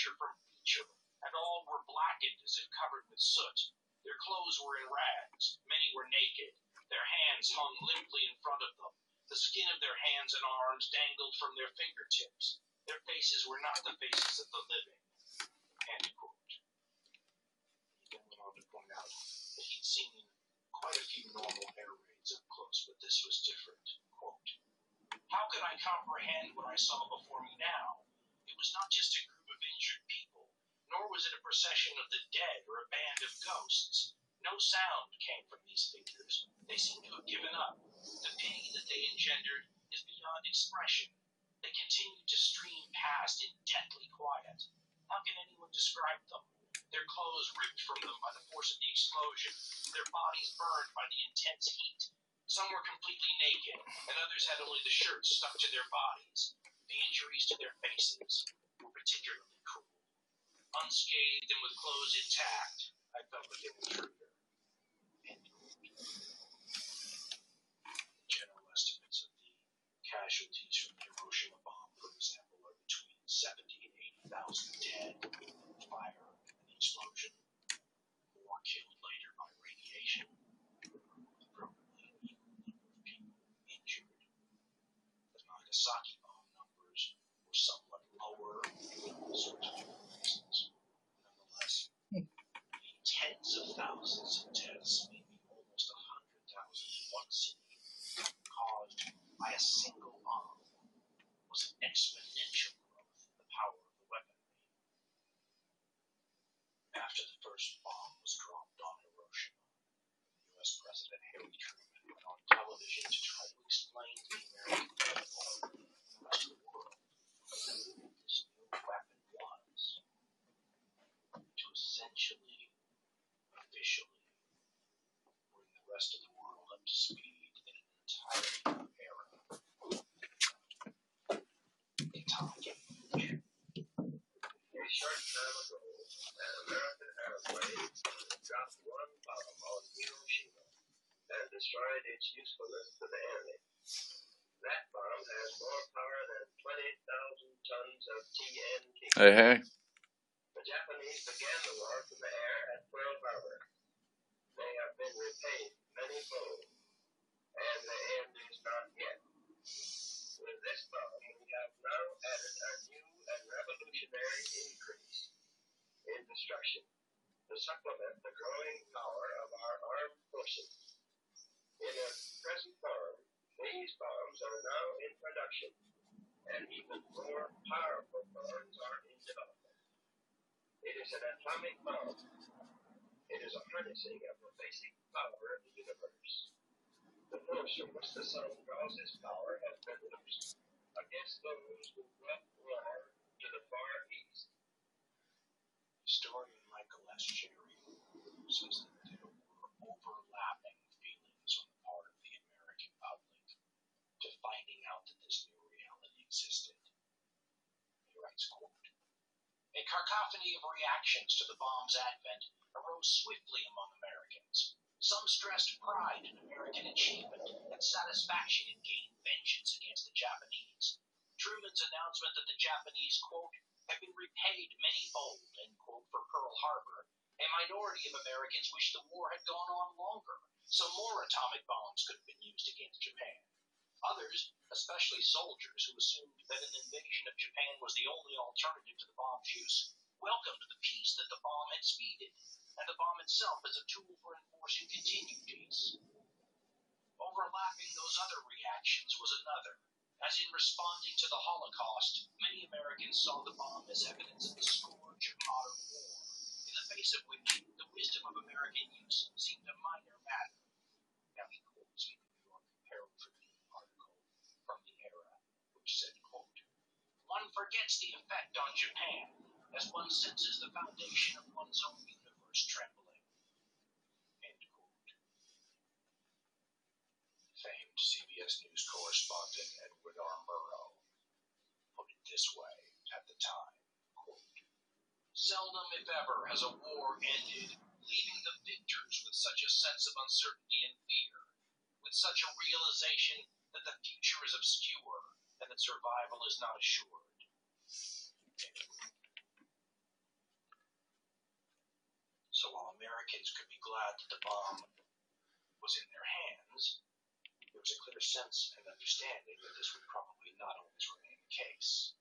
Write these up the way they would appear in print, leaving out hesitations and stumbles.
feature from feature, and all were blackened as if covered with soot. Their clothes were in rags. Many were naked. Their hands hung limply in front of them. The skin of their hands and arms dangled from their fingertips. Their faces were not the faces of the living. End quote. He then went on to point out that he'd seen quite a few normal air raids up close, but this was different. Quote, how could I comprehend what I saw before me now? It was not just a group of injured people, nor was it a procession of the dead or a band of ghosts. No sound came from these figures. They seemed to have given up. The pity that they engendered is beyond expression. They continued to stream past in deathly quiet. How can anyone describe them? Their clothes ripped from them by the force of the explosion, their bodies burned by the intense heat. Some were completely naked, and others had only the shirts stuck to their bodies. The injuries to their faces were particularly cruel. Unscathed and with clothes intact, I felt like an intruder. General estimates of the casualties from the Hiroshima bomb, for example, are between 70 and 80,000 dead from fire and the explosion. More killed later by radiation. Probably an equal number of people injured. The Nagasaki bomb numbers were somewhat lower in certain places. Nonetheless, tens of thousands of deaths, maybe almost 100,000 in one city, caused by a single bomb, was an exponential growth in the power of the weaponry. After the first bomb was dropped on Hiroshima, U.S. President Harry Truman went on television to try to explain to the American people and the rest of the world what this new weapon was, to essentially, officially, bring the rest of the world up to speed in an entirely new era. A short time ago, an American airplane dropped one bomb on Hiroshima and destroyed its usefulness to the enemy. That bomb has more power than 20,000 tons of TNT. Hey. The Japanese began the war from the air at Pearl Harbor. They have been repaid many-fold, and the end is not yet. With this bomb, we have now added a new and revolutionary increase in destruction to supplement the growing power of our armed forces. In a present form, these bombs are now in production, and even more powerful bombs are in development. It is an atomic bomb. It is a harnessing of the basic power of the universe. The force from which the sun draws its power has been loosed against those who brought war to the Far East. Historian Michael S. Cherry says that there were overlapping feelings on the part of the American public to finding out that this new reality existed. He writes, quote, a cacophony of reactions to the bomb's advent arose swiftly among Americans. Some stressed pride in American achievement and satisfaction in gaining vengeance against the Japanese. Truman's announcement that the Japanese, quote, have been repaid many-fold, end quote, for Pearl Harbor. A minority of Americans wished the war had gone on longer, so more atomic bombs could have been used against Japan. Others, especially soldiers who assumed that an invasion of Japan was the only alternative to the bomb's use, welcomed the peace that the bomb had speeded, and the bomb itself as a tool for enforcing continued peace. Overlapping those other reactions was another, as in responding to the Holocaust, many Americans saw the bomb as evidence of the scourge of modern war, in the face of which the wisdom of American use seemed a minor matter. Now he quotes me the New York Herald Tribune article from the era, which said, quote, one forgets the effect on Japan as one senses the foundation of one's own universe trembling. End quote. Famed CBS News correspondent Edward R. Murrow put it this way at the time, quote, seldom, if ever, has a war ended, leaving the victors with such a sense of uncertainty and fear, with such a realization that the future is obscure and that survival is not assured. Americans could be glad that the bomb was in their hands, there was a clear sense and understanding that this would probably not always remain the case.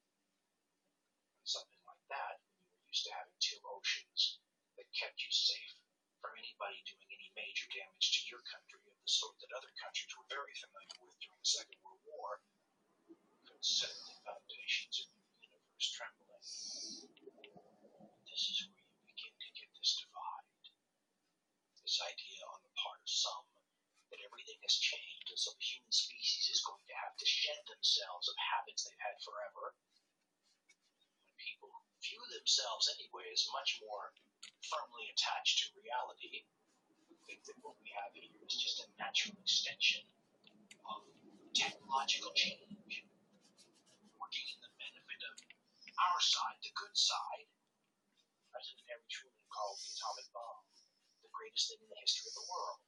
And something like that, when you were used to having two oceans that kept you safe from anybody doing any major damage to your country of the sort that other countries were very familiar with during the Second World War, could set the foundations of your universe trembling. This is where you begin to get this divide. This idea on the part of some that everything has changed and so the human species is going to have to shed themselves of habits they've had forever. When people who view themselves anyway as much more firmly attached to reality think that what we have here is just a natural extension of technological change. We're getting the benefit of our side, the good side. President Harry Truman called the atomic bomb the greatest thing in the history of the world.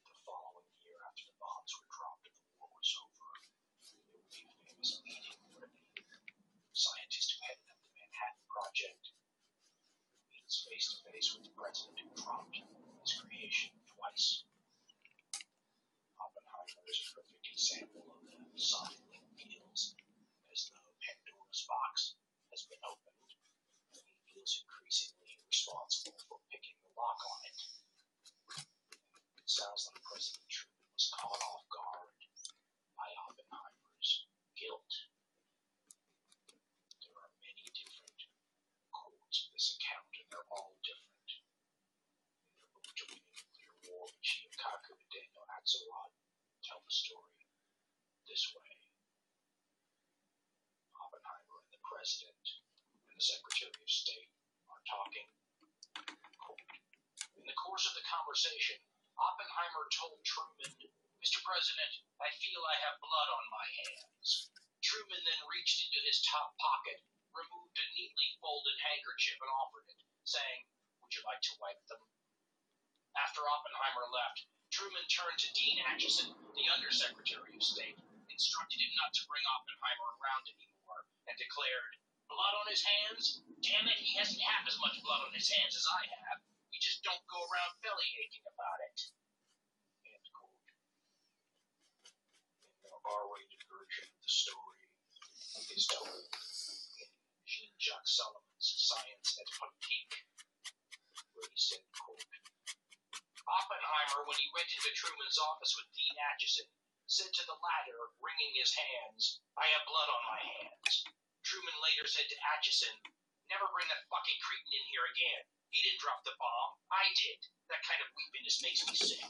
The following year, after the bombs were dropped and the war was over, there would be a famous meeting where the scientist who headed up the Manhattan Project meets face to face with the president who dropped his creation twice. Oppenheimer is a perfect example of the sonic link feels as though Pandora's box has been opened, and he feels increasingly responsible for picking the lock on it. It sounds like President Truman was caught off guard by Oppenheimer's guilt. There are many different quotes of this account, and they're all different. In their book, Joining the Nuclear War, Michio Kaku and Daniel Axelrod tell the story this way. Oppenheimer and the President and the Secretary of State are talking. Quote, in the course of the conversation, Oppenheimer told Truman, Mr. President, I feel I have blood on my hands. Truman then reached into his top pocket, removed a neatly folded handkerchief and offered it, saying, would you like to wipe them? After Oppenheimer left, Truman turned to Dean Acheson, the Undersecretary of State, instructed him not to bring Oppenheimer around anymore, and declared, blood on his hands? Damn it, he hasn't half as much blood on his hands as I have. You just don't go around belly aching about it. End quote. In the R-rated version of the story is told in Jean-Jacques Sullivan's Science at Point Peak, where he said, quote, Oppenheimer, when he went into Truman's office with Dean Acheson, said to the latter, wringing his hands, I have blood on my hands. Truman later said to Acheson, never bring that fucking cretin in here again. He didn't drop the bomb. I did. That kind of weakness makes me sick.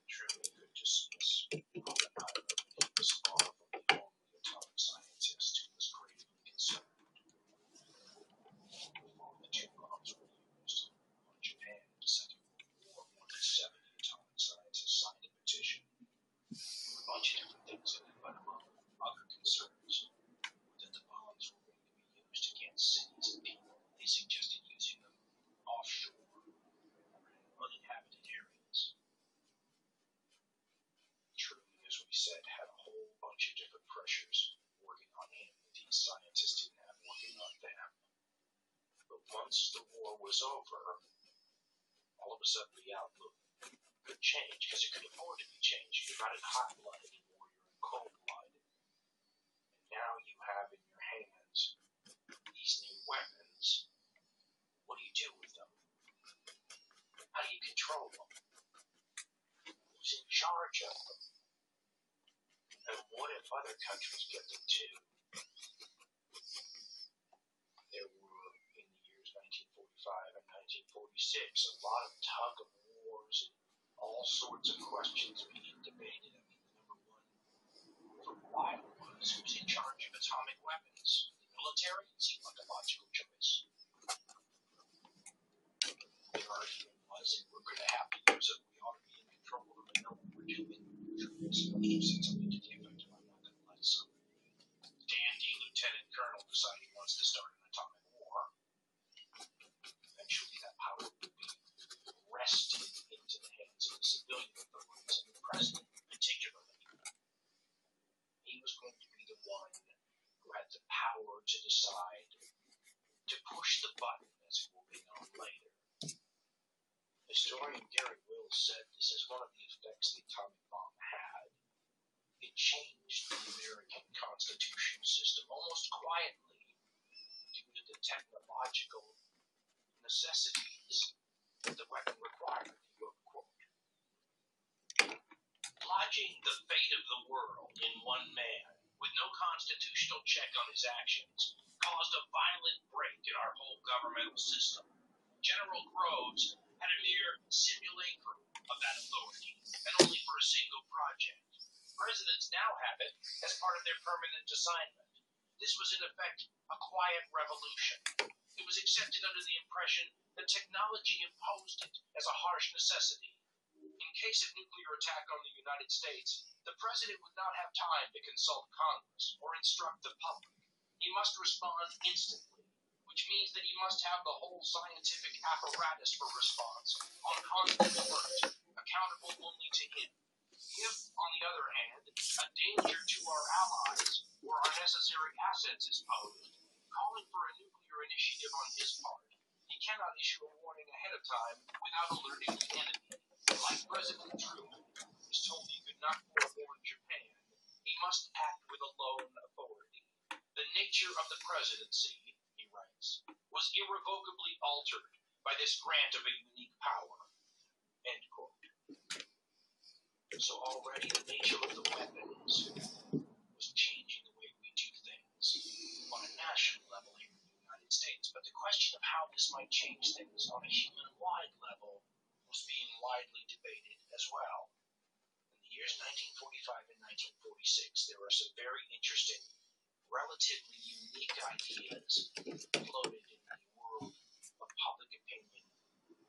Truman could dismiss Oppenheimer, but he was far from the only atomic scientist who was gravely concerned. Before the two bombs were used on Japan in the Second World War, more than 70 atomic scientists signed a petition. A bunch of different things in it, but among other concerns that the bombs were going to be used against cities and people. They suggested using them offshore or in uninhabited areas. Truman, as we said, had a whole bunch of different pressures working on him that these scientists didn't have working on them. But once the war was over, all of a sudden the outlook could change, because it could afford to be changed. You're not in hot blood anymore, you're in cold blood. And now you have in your hands these new weapons. What do you do with them? How do you control them? Who's in charge of them? And what if other countries get them too? There were, in the years 1945 and 1946, a lot of tug of wars and all sorts of questions being debated. I mean, the number one for a while was who's in charge of atomic weapons. The military seemed like a logical choice. The argument was if we're going to have to use it, we ought to be in control of it and know what we're doing. So you said something to the effect of, I'm not going to let some dandy lieutenant colonel decide he wants to start an atomic war. Eventually that power would be wrested into the hands of the civilian authorities, and the president particularly. He was going to be the one who had the power to decide, to push the button, as it will be known later. Historian Gary Wills said this is one of the effects the atomic bomb had. It changed the American constitutional system almost quietly due to the technological necessities that the weapon required. He wrote, quote, "Lodging the fate of the world in one man, with no constitutional check on his actions, caused a violent break in our whole governmental system. General Groves had a mere simulacrum of that authority, and only for a single project. Presidents now have it as part of their permanent assignment. This was in effect a quiet revolution. It was accepted under the impression that technology imposed it as a harsh necessity. In case of nuclear attack on the United States, the president would not have time to consult Congress or instruct the public. He must respond instantly, which means that he must have the whole scientific apparatus for response on constant alert, accountable only to him. If, on the other hand, a danger to our allies or our necessary assets is posed, calling for a nuclear initiative on his part, he cannot issue a warning ahead of time without alerting the enemy. Like President Truman, who was told he could not forewarn Japan, he must act with alone authority. The nature of the presidency," he writes, "was irrevocably altered by this grant of a unique power." End quote. So already the nature of the weapons was changing the way we do things on a national level here in the United States. But the question of how this might change things on a human-wide level was being widely debated as well. In the years 1945 and 1946, there were some very interesting, relatively unique ideas floated in the world of public opinion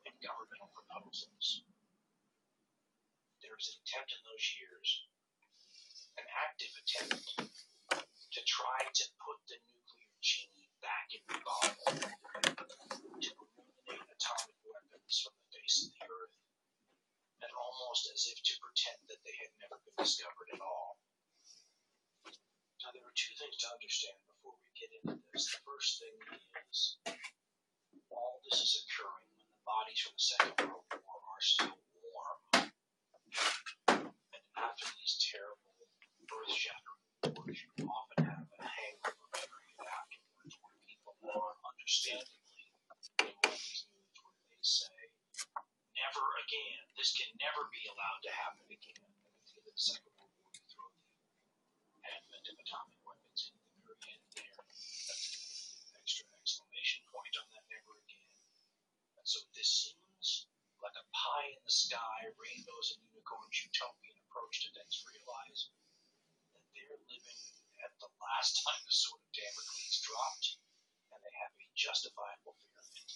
and governmental proposals. There was an attempt in those years, an active attempt, to try to put the nuclear genie back in the bottle, to eliminate atomic weapons from the face of the earth, and almost as if to pretend that they had never been discovered at all. Now, there are two things to understand before we get into this. The first thing is, all this is occurring when the bodies from the Second World War are still warm. And after these terrible, earth-shattering wars, you often have a hangover period afterwards where people are understandably in one of these moods where they say, never again. This can never be allowed to happen again. And at the end of the Second World War, you throw the advent of atomic weapons into the very end there. That's an extra exclamation point on that never again. And so this seems like a pie-in-the-sky, rainbows and unicorns utopian approach to things. Realize that they're living at the last time the sword of Damocles dropped, and they have a justifiable fear of it.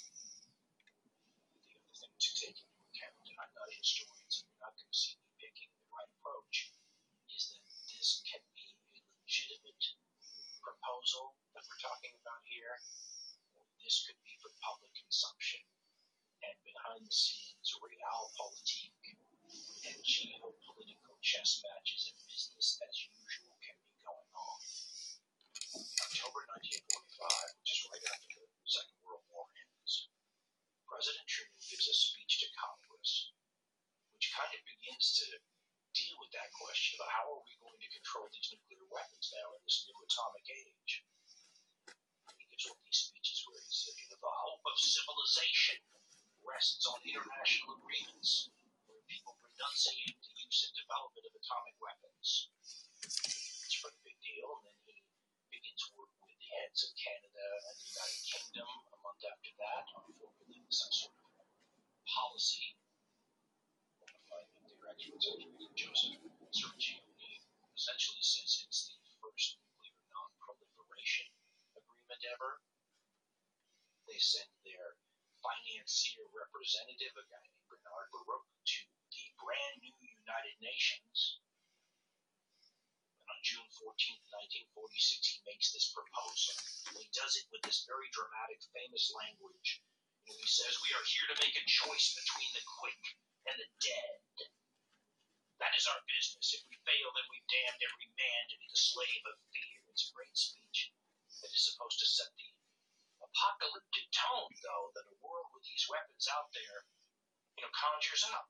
The other thing to take into account, and I'm not a historian, so you're not going to see me picking the right approach, is that this can be a legitimate proposal that we're talking about here, or this could be for public consumption, and behind the scenes realpolitik and geopolitical chess matches and business as usual can be going on. In October 1945, which is right after the Second World War ends, President Truman gives a speech to Congress, which kind of begins to deal with that question about how are we going to control these nuclear weapons now in this new atomic age. He gives one of these speeches where he says, the hope of civilization rests on international agreements where people renunciate the use and development of atomic weapons. It's a pretty big deal, and then he begins work with the heads of Canada and the United Kingdom a month after that on formulating some sort of policy. One of my experts, Joseph Sergioni, essentially says it's the first nuclear non-proliferation agreement ever. They send their financier representative, a guy named Bernard Baruch, to the brand new United Nations. And on June 14th, 1946, he makes this proposal. And he does it with this very dramatic, famous language. And he says, we are here to make a choice between the quick and the dead. That is our business. If we fail, then we've damned every man to be the slave of fear. It's a great speech. It is supposed to set the apocalyptic tone, though, that a world with these weapons out there, conjures up.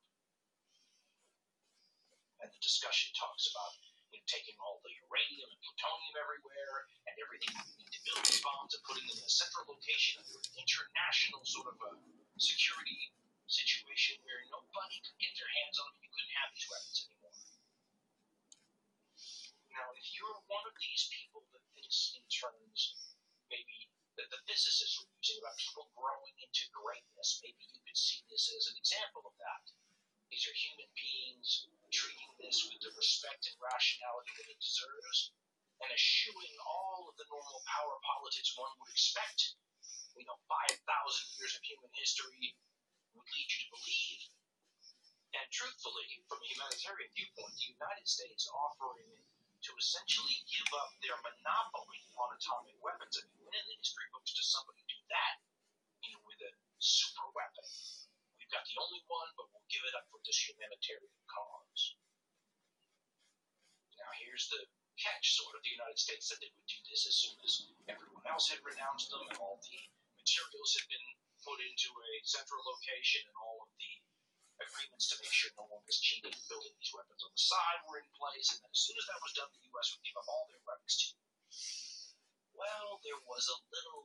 And the discussion talks about taking all the uranium and plutonium everywhere and everything we need to build these bombs and putting them in a central location under an international sort of a security situation where nobody could get their hands on them and you couldn't have these weapons anymore. Now, if you're one of these people that thinks in terms maybe that the physicists were using about people growing into greatness, maybe you could see this as an example of that. These are human beings treating this with the respect and rationality that it deserves and eschewing all of the normal power politics one would expect. 5,000 years of human history would lead you to believe. And truthfully, from a humanitarian viewpoint, the United States offering to essentially give up their monopoly on atomic weapons. I mean, when in the history books does somebody do that, with a super weapon? We've got the only one, but we'll give it up for this humanitarian cause. Now, here's the catch, sort of. The United States said they would do this as soon as everyone else had renounced them and all the materials had been put into a central location and all of the agreements to make sure no one was cheating and building these weapons on the side were in place. And then as soon as that was done, the U.S. would give up all their weapons to you. Well, there was a little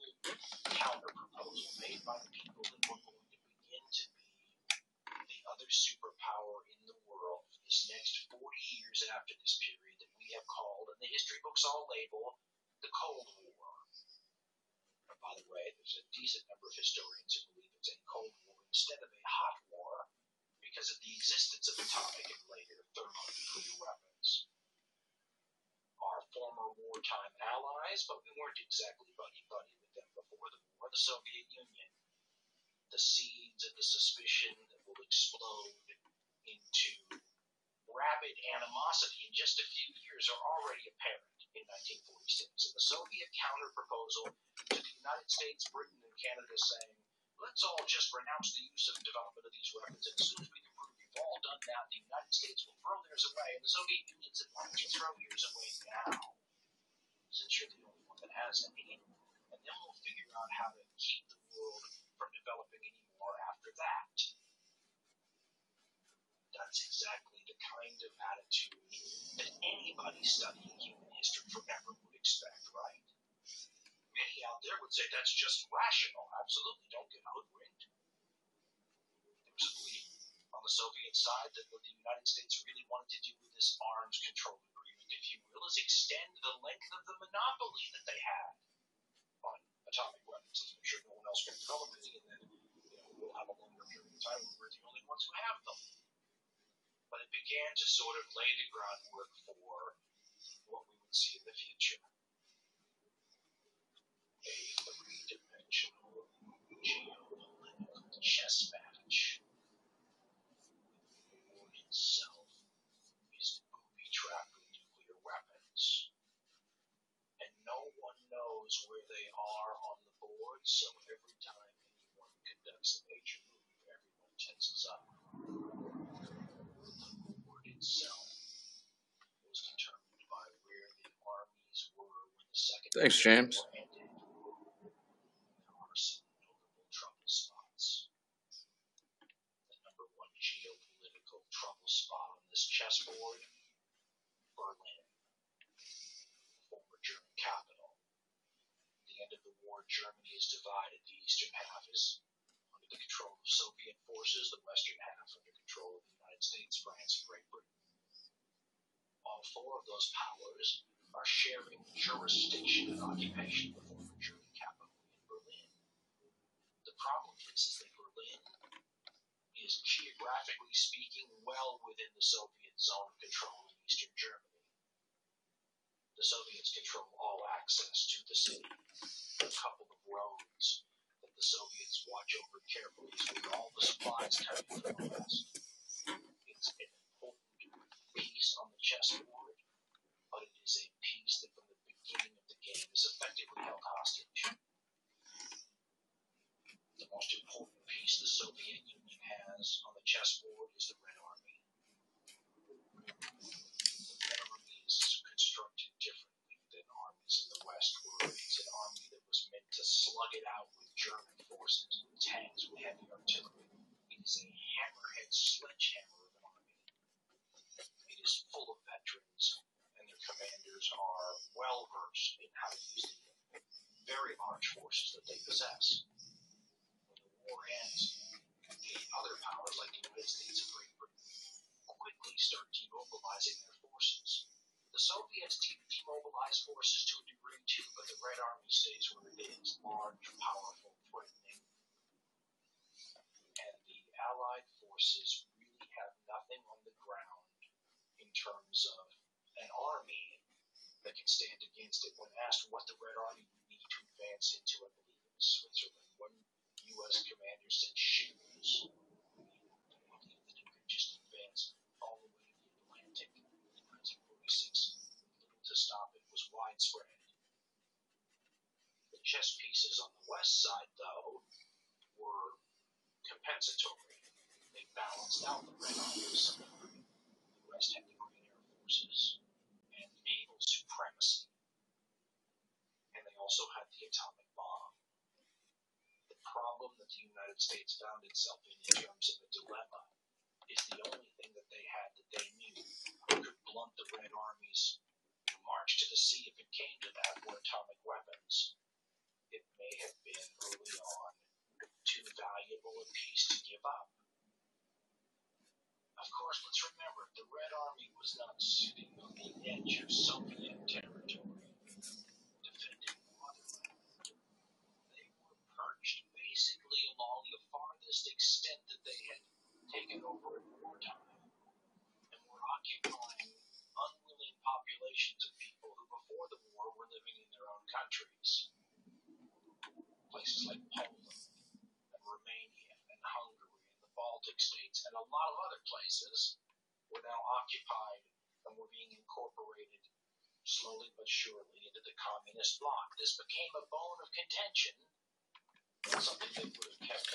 counter-proposal made by the people that were going to begin to be the other superpower in the world for this next 40 years after this period that we have called, and the history books all label, the Cold War. And by the way, there's a decent number of historians who believe it's a Cold War instead of a hot war because of the existence of atomic and later thermonuclear weapons. Our former wartime allies, but we weren't exactly buddy-buddy with them before the war, the Soviet Union. The seeds of the suspicion that will explode into rabid animosity in just a few years are already apparent in 1946. And the Soviet counter-proposal to the United States, Britain, and Canada saying, let's all just renounce the use of development of these weapons, and as soon as we can prove you've all done that, the United States will throw theirs away. And the Soviet Union said, why don't you throw yours away now, since you're the only one that has any, and then we'll figure out how to keep the world from developing anymore after that. That's exactly the kind of attitude that anybody studying human history forever would expect, right? Many out there would say that's just rational. Absolutely, don't get hoodwinked. There was a belief on the Soviet side that what the United States really wanted to do with this arms control agreement, if you will, is extend the length of the monopoly that they had on atomic weapons. Let's make sure no one else can develop any, and then we'll have a longer period of time where we're the only ones who have them. But it began to sort of lay the groundwork for what we would see in the future. A three-dimensional geopolitical chess match. The war itself is booby-trapped with nuclear weapons. And no one knows where they are on the board, so every time anyone conducts a major move, everyone tenses up. The board itself was determined by where the armies were when the Second Thanks, James. War ended. There are some notable trouble spots. The number one geopolitical trouble spot on this chessboard, Berlin, the former German capital. At the end of the war, Germany is divided. The eastern half is under the control of Soviet forces, the western half under control of the United States, France, and Great Britain. All four of those powers are sharing jurisdiction and occupation of the former German capital in Berlin. The problem is that Berlin is, geographically speaking, well within the Soviet zone of control in eastern Germany. The Soviets control all access to the city. A couple of roads that the Soviets watch over carefully is where all the supplies come from the west. It's an important piece on the chessboard, but it is a piece that from the beginning of the game is effectively held hostage. The most important piece the Soviet Union has on the chessboard is the Red Army. The Red Army is constructed differently than armies of slug it out with German forces, tanks with heavy artillery. It is a hammerhead sledgehammer of an army. It is full of veterans, and their commanders are well versed in how to use the very large forces that they possess. When the war ends, the other powers like the United States and Great Britain quickly start demobilizing their forces. The Soviets demobilize forces to a degree too, but the Red Army stays where it is, large, powerful, threatening. And the Allied forces really have nothing on the ground in terms of an army that can stand against it. When asked what the Red Army would need to advance into, I believe it was Switzerland, one U.S. commander said shoes. I believe that it could just advance all the way to the Atlantic in 1946. Little to stop it was widespread. The chess pieces on the west side, though, were compensatory. They balanced out the Red Armies. The West had the Green Air Forces and naval supremacy. And they also had the atomic bomb. The problem that the United States found itself in terms of a dilemma is the only thing that they had that they knew could blunt the Red Army's march to the sea if it came to that were atomic weapons. It may have been early on too valuable a piece to give up. Of course, let's remember, the Red Army was not sitting on the edge of Soviet territory, defending the motherland. They were perched basically along the farthest extent that they had taken over in wartime, and were occupying unwilling populations of people who before the war were living in their own countries. Places like Poland and Romania and Hungary and the Baltic states and a lot of other places were now occupied and were being incorporated slowly but surely into the communist bloc. This became a bone of contention, something that would have kept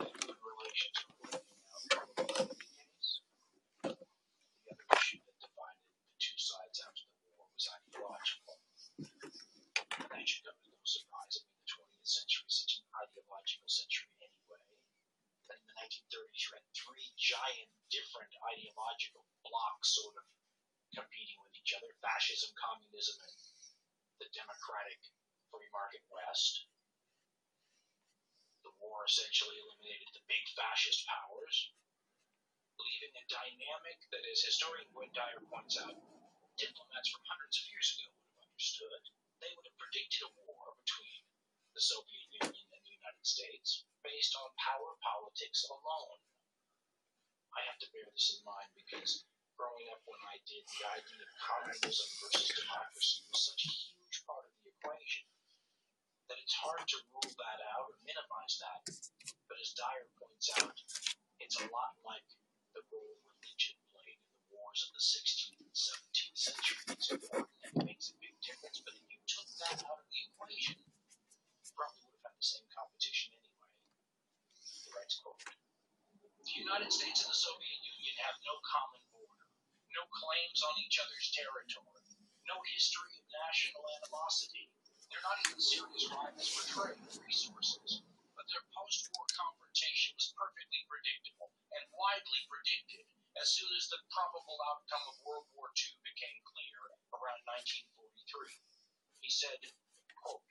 good relations with the case. The other issue that divided the two sides after the war was ideological. That should come as no surprise. I mean, the 20th century is such an ideological century anyway. But in the 1930s, you had three giant different ideological blocs sort of competing with each other: fascism, communism, and the democratic free market West. The war essentially eliminated the big fascist powers, leaving a dynamic that, as historian Gwen Dyer points out, diplomats from hundreds of years ago would have understood. They would have predicted a war between the Soviet Union and the United States based on power politics alone. I have to bear this in mind because growing up when I did, the idea of communism versus democracy was such a huge part of the equation that it's hard to rule that out or minimize that. But as Dyer points out, it's a lot like the role religion played in the wars of the 16th and 17th century. It's important and it makes a big difference, but if you took that out of the equation, you probably would have had the same competition anyway. He writes, quote, "The United States and the Soviet Union have no common border, no claims on each other's territory, no history of national animosity. They're not even serious rivals for trade and resources, but their post-war confrontation was perfectly predictable and widely predicted as soon as the probable outcome of World War II became clear around 1943. He said, quote,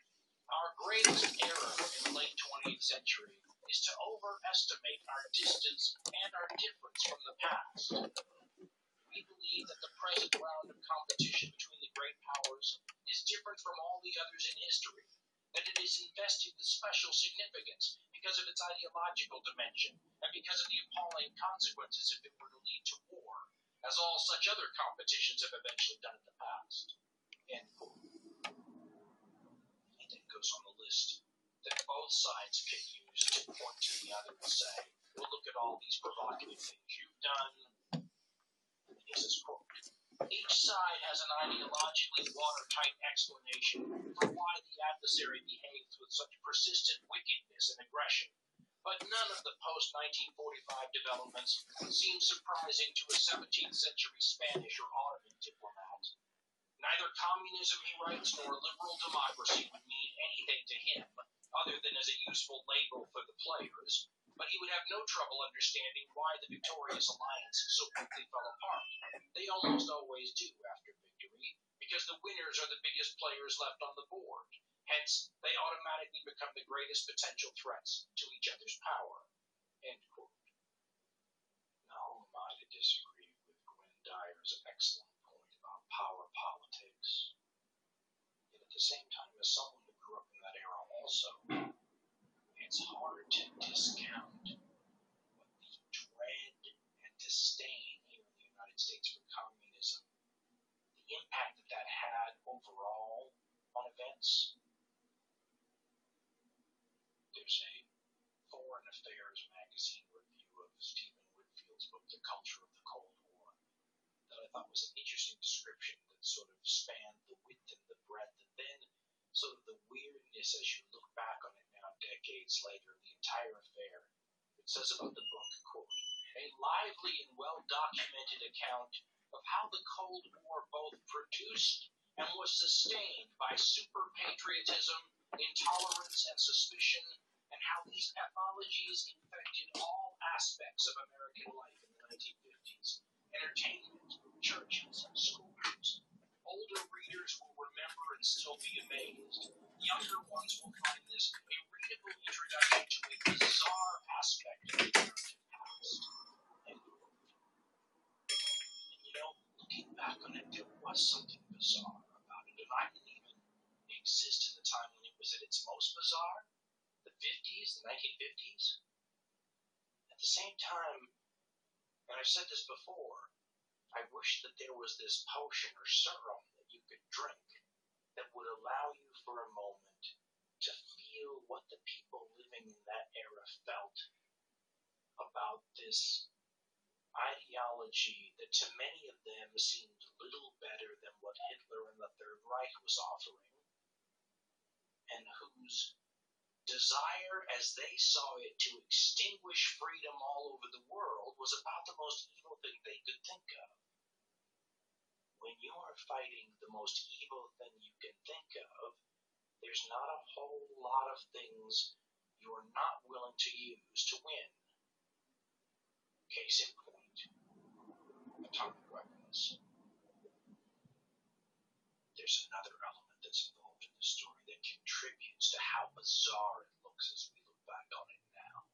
"Our greatest error in the late 20th century is to overestimate our distance and our difference from the past. We believe that the present round of competition between the great powers is different from all the others in history, that it is invested with special significance because of its ideological dimension and because of the appalling consequences if it were to lead to war, as all such other competitions have eventually done in the past." End quote. And then goes on the list that both sides can use to point to the other and say, well, look at all these provocative things you've done. And he says, quote, "Each side has an ideologically watertight explanation for why the adversary behaves with such persistent wickedness and aggression, but none of the post-1945 developments seem surprising to a 17th century Spanish or Ottoman diplomat. Neither communism," he writes, "nor liberal democracy would mean anything to him other than as a useful label for the players, but he would have no trouble understanding why the victorious alliance so quickly fell apart. They almost always do after victory, because the winners are the biggest players left on the board. Hence, they automatically become the greatest potential threats to each other's power. End quote. Now, who am I to disagree with Gwen Dyer's excellent point about power politics? Yet at the same time, as someone who grew up in that era also, it's hard to discount what the dread and disdain here in the United States for communism, the impact that had overall on events. There's a Foreign Affairs magazine review of Stephen Whitfield's book, The Culture of the Cold War, that I thought was an interesting description that sort of spanned the width and the breadth, and then sort of the weirdness as you look back on it now, decades later, the entire affair. It says about the book, quote, a lively and well-documented account of how the Cold War both produced and was sustained by super-patriotism, intolerance, and suspicion, and how these pathologies infected all aspects of American life in the 1950s. Entertainment, churches, schools. Older readers will remember and still be amazed. Younger ones will find this a readable introduction to a bizarre aspect of the American past. And, looking back on it, there was something bizarre about it, and I didn't even exist in the time when it was at its most bizarre. The 50s, the 1950s. At the same time, and I've said this before, I wish that there was this potion or serum that you could drink that would allow you for a moment to feel what the people living in that era felt about this ideology that to many of them seemed little better than what Hitler and the Third Reich was offering, and whose desire, as they saw it, to extinguish freedom all over the world was about the most evil thing they could think of. When you are fighting the most evil thing you can think of, there's not a whole lot of things you're not willing to use to win. Case in point, atomic weapons. There's another element that's involved in the story that contributes to how bizarre it looks as we look back on it now.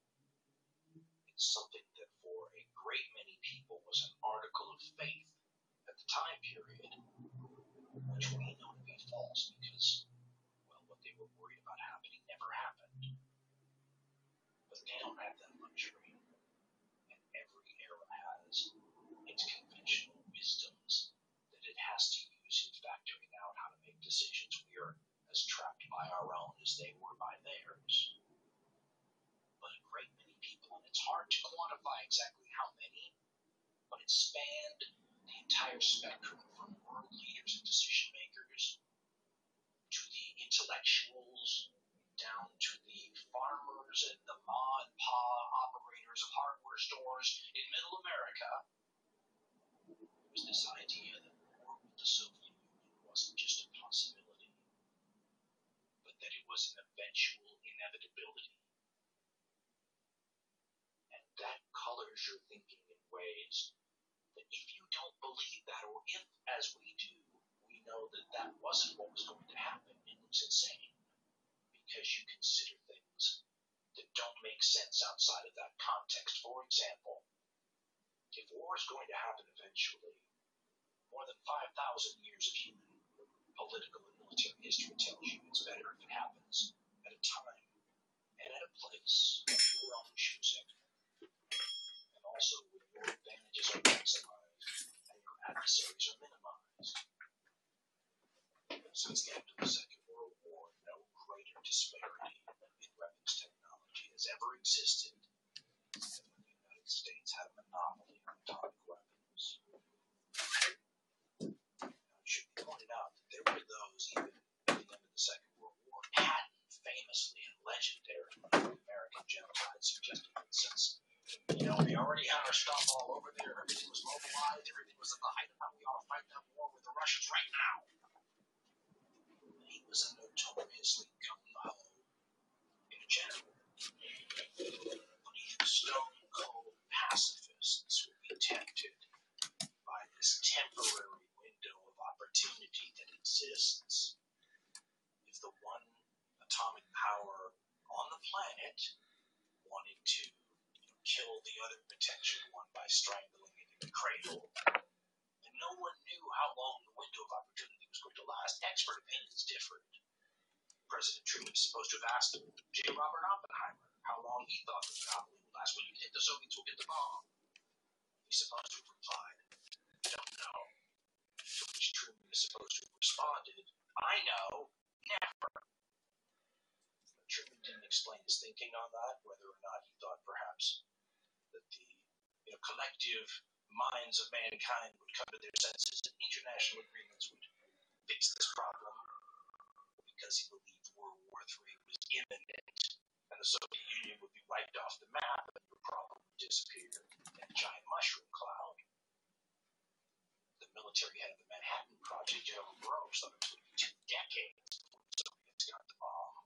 It's something that for a great many people was an article of faith at the time period, which we know to be false because, well, what they were worried about happening never happened. But they don't have that luxury, and every era has its conventional wisdoms that it has to use in factoring out how to make decisions. We are as trapped by our own as they were by theirs. But a great many people, and it's hard to quantify exactly how many, but it spanned the entire spectrum from world leaders and decision makers to the intellectuals, down to the farmers and the ma and pa operators of hardware stores in middle America. There was this idea that war with the Soviet Union wasn't just a possibility, but that it was an eventual inevitability. And that colors your thinking in ways that if you don't believe that, or if, as we do, we know that that wasn't what was going to happen, it looks insane. Because you consider things that don't make sense outside of that context. For example, if war is going to happen eventually, more than 5,000 years of human political and military history tells you it's better if it happens at a time and at a place of your own choosing, and also when your advantages are maximized and your adversaries are minimized. Since the end of the Second World War, no greater disparity in weapons technology has ever existed than when the United States had a monopoly on atomic weapons. Now, it should be pointed out that there were those, even at the end of the Second World War, patent famously and legendarily, the American general had suggested that since, we already had our stuff all over there, everything was mobilized, everything was at the height of how we ought to fight that war with the Russians right now. He was a notoriously gung-ho tempted by this temporary window of opportunity that exists. If the one atomic power on the planet wanted to kill the other potential one by strangling it in the cradle, and no one knew how long the window of opportunity was going to last. Expert opinions differed. President Truman is supposed to have asked J. Robert Oppenheimer how long he thought the monopoly would last. When you think the Soviets will get the bomb? He's supposed to have replied, I don't know. To which Truman is supposed to have responded, I know, never. But Truman didn't explain his thinking on that, whether or not he thought perhaps that the collective minds of mankind would come to their senses and international agreements would fix this problem, because he believed World War III was imminent and the Soviet Union would be wiped off the map and the problem would disappear in a giant mushroom cloud. The military head of the Manhattan Project, General Groves, thought it was going to be 2 decades before the Soviets got the bomb.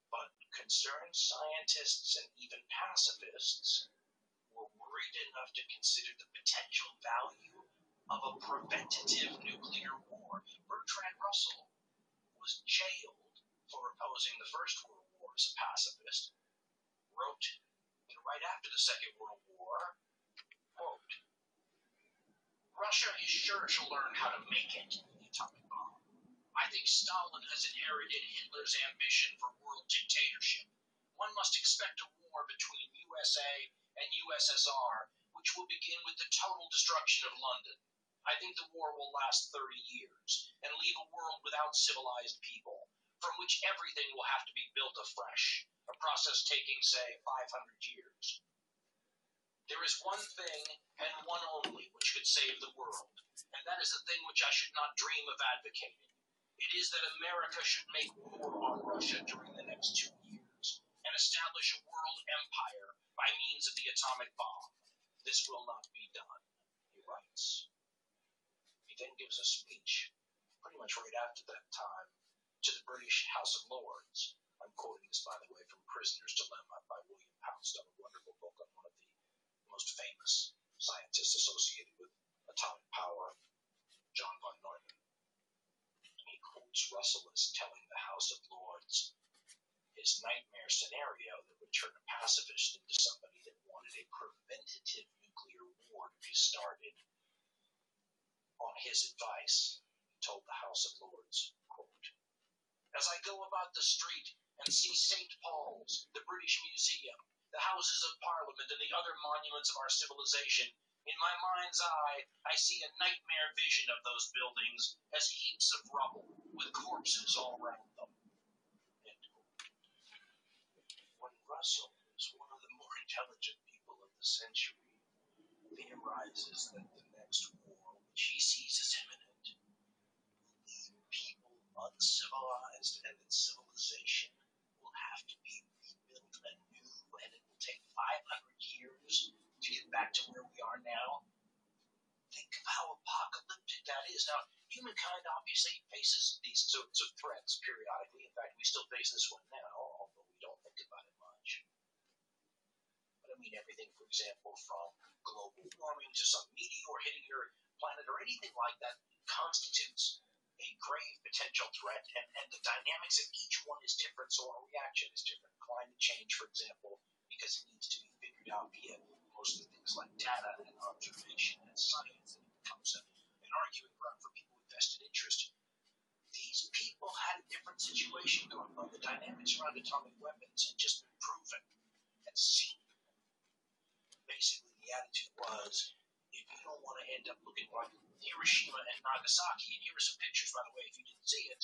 But concerned scientists and even pacifists were worried enough to consider the potential value of a preventative nuclear war. Bertrand Russell was jailed for opposing the First World War as a pacifist, wrote right after the Second World War, quote, Russia is sure to learn how to make it, the atomic bomb. I think Stalin has inherited Hitler's ambition for world dictatorship. One must expect a war between USA and USSR, which will begin with the total destruction of London. I think the war will last 30 years and leave a world without civilized people, from which everything will have to be built afresh, a process taking, say, 500 years. There is one thing, and one only, which could save the world, and that is the thing which I should not dream of advocating. It is that America should make war on Russia during the next 2 years and establish a world empire by means of the atomic bomb. This will not be done, he writes. He then gives a speech, pretty much right after that time, to the British House of Lords. I'm quoting this, by the way, from Prisoner's Dilemma by William Poundstone, a wonderful book on one of the most famous scientists associated with atomic power, John von Neumann. He quotes Russell as telling the House of Lords his nightmare scenario that would turn a pacifist into somebody that wanted a preventative nuclear war to be started. On his advice, he told the House of Lords, quote, As I go about the street and see St. Paul's, the British Museum, the Houses of Parliament, and the other monuments of our civilization, in my mind's eye, I see a nightmare vision of those buildings as heaps of rubble with corpses all around them. When Russell is one of the more intelligent people of the century, theorizes that the next war, which he sees as imminent, will leave people uncivilized and that civilization will have to be rebuilt anew, and it will take 500 years to get back to where we are now. Think of how apocalyptic that is. Now, humankind obviously faces these sorts of threats periodically. In fact, we still face this one now, although we don't think about it much. But I mean everything, for example, from global warming to some meteor hitting your planet or anything like that constitutes a grave potential threat, and the dynamics of each one is different, so our reaction is different. Climate change, for example, because it needs to be figured out via mostly things like data and observation and science, and it becomes an arguing ground for people with vested interest. These people had a different situation going on. The dynamics around atomic weapons had just been proven and seen. Basically, the attitude was, if you don't want to end up looking like Hiroshima and Nagasaki, and here are some pictures, by the way, if you didn't see it,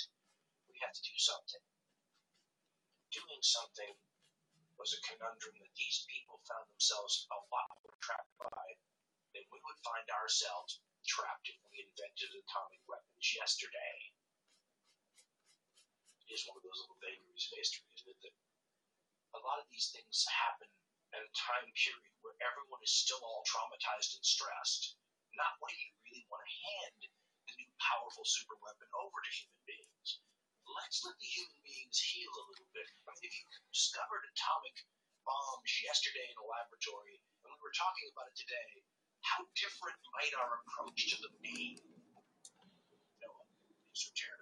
we have to do something. Doing something was a conundrum that these people found themselves a lot more trapped by than we would find ourselves trapped if we invented atomic weapons yesterday. It is one of those little vagaries of history, isn't it, that a lot of these things happen at a time period where everyone is still all traumatized and stressed, not when you really want to hand the new powerful super weapon over to human beings. Let's let the human beings heal a little bit. I mean, if you discovered atomic bombs yesterday in a laboratory, and we were talking about it today, how different might our approach to them be?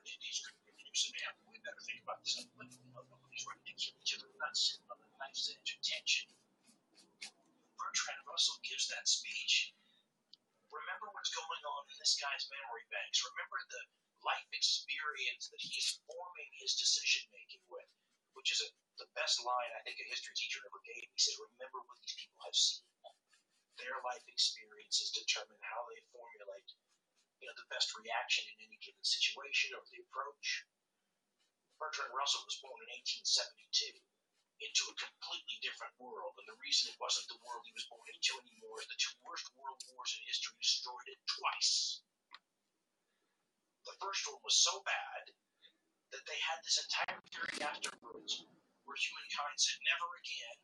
These could reduce an amp. We better think about this. Nobody's ready to kill each other. We're not sitting on the knife's edge of tension. Bertrand Russell gives that speech. Remember what's going on in this guy's memory banks. Remember the life experience that he's forming his decision-making with, which is the best line I think a history teacher ever gave. He says, remember what these people have seen. Their life experiences determine how they formulate the best reaction in any given situation or the approach. Bertrand Russell was born in 1872 into a completely different world, and the reason it wasn't the world he was born into anymore is the two worst world wars in history destroyed it twice. The first one was so bad that they had this entire period afterwards where humankind said never again,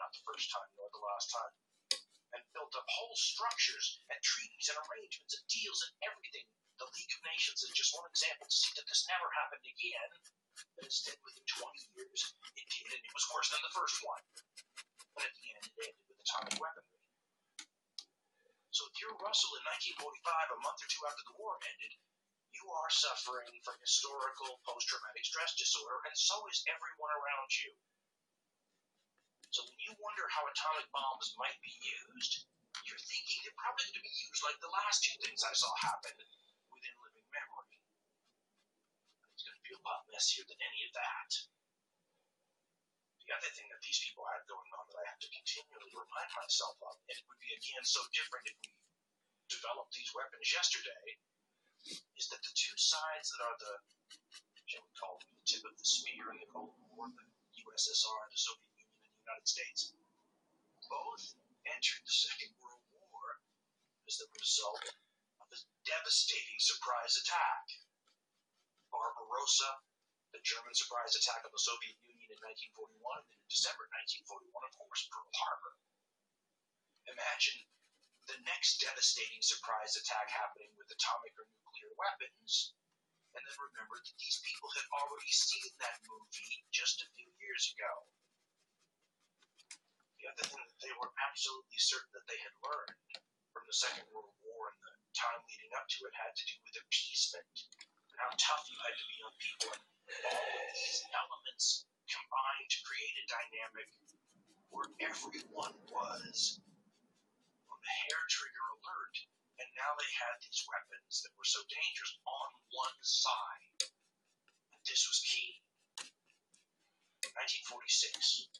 not the first time nor the last time, and built up whole structures and treaties and arrangements and deals and everything. The League of Nations is just one example to see that this never happened again. But instead, within 20 years, it did, and it was worse than the first one. But at the end, it ended with atomic weaponry. So if you're Russell in 1945, a month or two after the war ended, you are suffering from historical post-traumatic stress disorder, and so is everyone around you. So when you wonder how atomic bombs might be used, you're thinking they're probably going to be used like the last two things I saw happen within living memory. It's going to be a lot messier than any of that. The other thing that these people had going on that I have to continually remind myself of, and it would be again so different if we developed these weapons yesterday, is that the two sides that are the, shall we call them, the tip of the spear in the Cold War, the USSR and the Soviet Union and the United States, both entered the Second World War as the result of a devastating surprise attack. Barbarossa, the German surprise attack on the Soviet Union in 1941, and then in December 1941, of course, Pearl Harbor. Imagine the next devastating surprise attack happening with atomic or nuclear weapons, and then remember that these people had already seen that movie just a few years ago. The other thing that they were absolutely certain that they had learned from the Second World War and the time leading up to it had to do with appeasement and how tough you had to be on people. And all of these elements combined to create a dynamic where everyone was on the hair trigger alert, and now they had these weapons that were so dangerous on one side. And this was key. In 1946,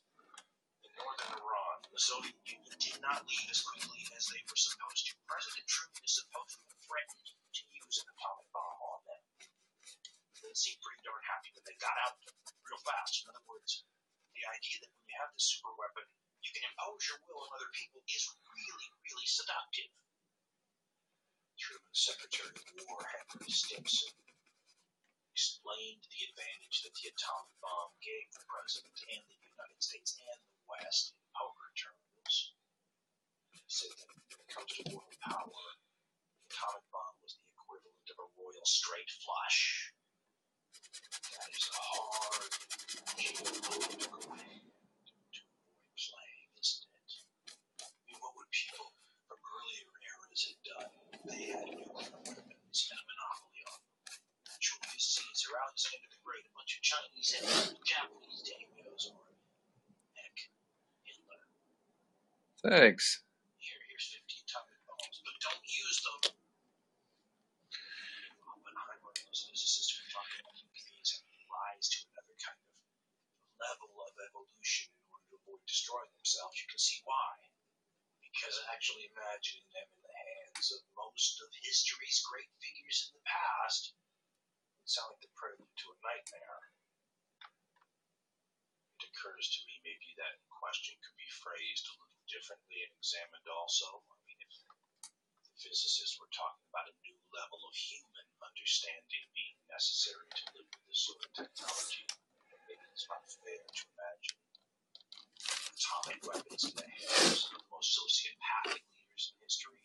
in northern Iran, the Soviet Union did not leave as quickly as they were supposed to. President Truman is supposed to have threatened to use an atomic bomb on them. They seemed pretty darn happy when they got out real fast. In other words, the idea that when you have this super weapon, you can impose your will on other people is really, really seductive. Truman's Secretary of War, Henry Stimson, explained the advantage that the atomic bomb gave the President and the United States and the West in poker terms. He said that when it comes to world power, the atomic bomb was the equivalent of a royal straight flush. That is a hard geopolitical hand to avoid playing, isn't it? I mean, what would people from earlier eras have done? They had nuclear weapons and a monopoly on them. Julius Caesar, Alexander the Great, a bunch of Chinese and Japanese daimyos, or heck, Hitler. Thanks. Here's 50 atomic bombs, but don't use them. Oppenheimer and those physicists who are talking about things rise to another kind of level of evolution in order to avoid destroying themselves. You can see why. Because actually imagining them in the hands of most of history's great figures in the past would sound like the prelude to a nightmare. It occurs to me maybe that question could be phrased a little differently and examined also. I mean, if the physicists were talking about a new level of human understanding being necessary to live with this sort of technology, maybe it's not fair to imagine atomic weapons in the hands of the most sociopathic leaders in history.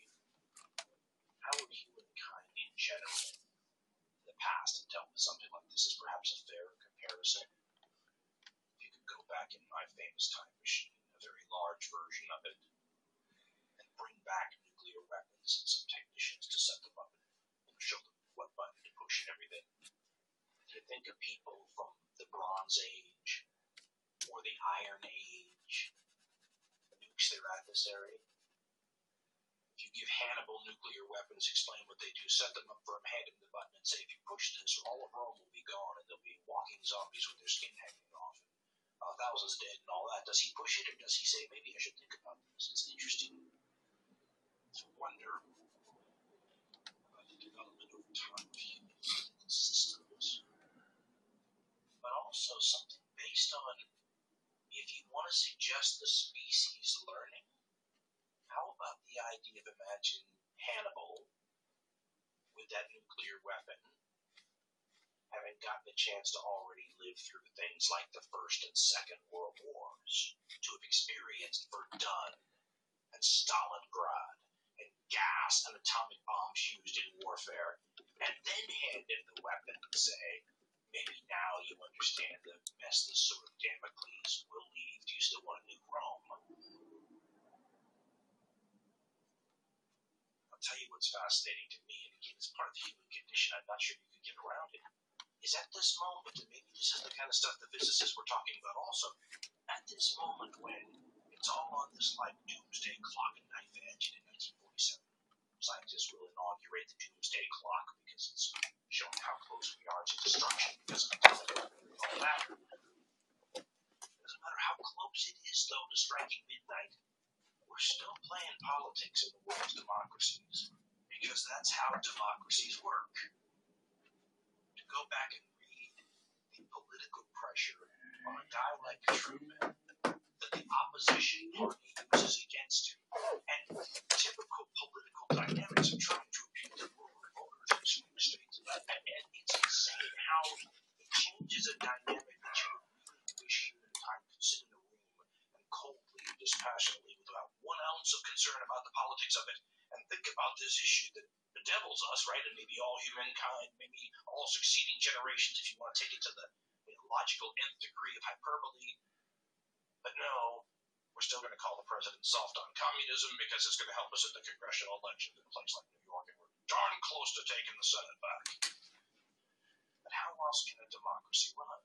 How would humankind in general in the past have dealt with something like this is perhaps a fair comparison? If you could go back in my famous time machine, a very large version of it, and bring back nuclear weapons and some technicians to set them up and show them what button to push and everything. If you think of people from the Bronze Age or the Iron Age, nukes their adversary. If you give Hannibal nuclear weapons, explain what they do, set them up for him, hand him the button, and say, if you push this, all of Rome will be gone, and they'll be walking zombies with their skin hanging off, and thousands dead and all that. Does he push it, or does he say, maybe I should think about this? It's interesting to wonder about the development over time of human systems, but also something based on, if you want to suggest the species learning, how about the idea of imagine Hannibal with that nuclear weapon, having gotten a chance to already live through things like the First and Second World Wars, to have experienced Verdun and Stalingrad and gas and atomic bombs used in warfare, and then hand him the weapon and say, maybe now you understand the mess this sort of Damocles will leave. Do you still want to nuke Rome? I'll tell you what's fascinating to me, and again, it's part of the human condition. I'm not sure you can get around it. Is at this moment, and maybe this is the kind of stuff the physicists were talking about also, at this moment when it's all on this like doomsday clock and knife edge, and in 1947, scientists will inaugurate the doomsday clock because it's showing how close we are to destruction because of all that. It doesn't matter how close it is, though, to striking midnight. We're still playing politics in the world's democracies because that's how democracies work. To go back and read the political pressure on a guy like Truman that the opposition party uses against him, and typical political dynamics of trying to appeal to rural voters in swing states. And it's insane how it changes a dynamic that you really wish humankind could sit in a room and coldly and dispassionately without 1 ounce of concern about the politics of it and think about this issue that bedevils us, right? And maybe all humankind, maybe all succeeding generations, if you want to take it to the logical nth degree of hyperbole. But no, we're still going to call the president soft on communism because it's going to help us in the congressional elections in a place like New York, and we're darn close to taking the Senate back. But how else can a democracy run?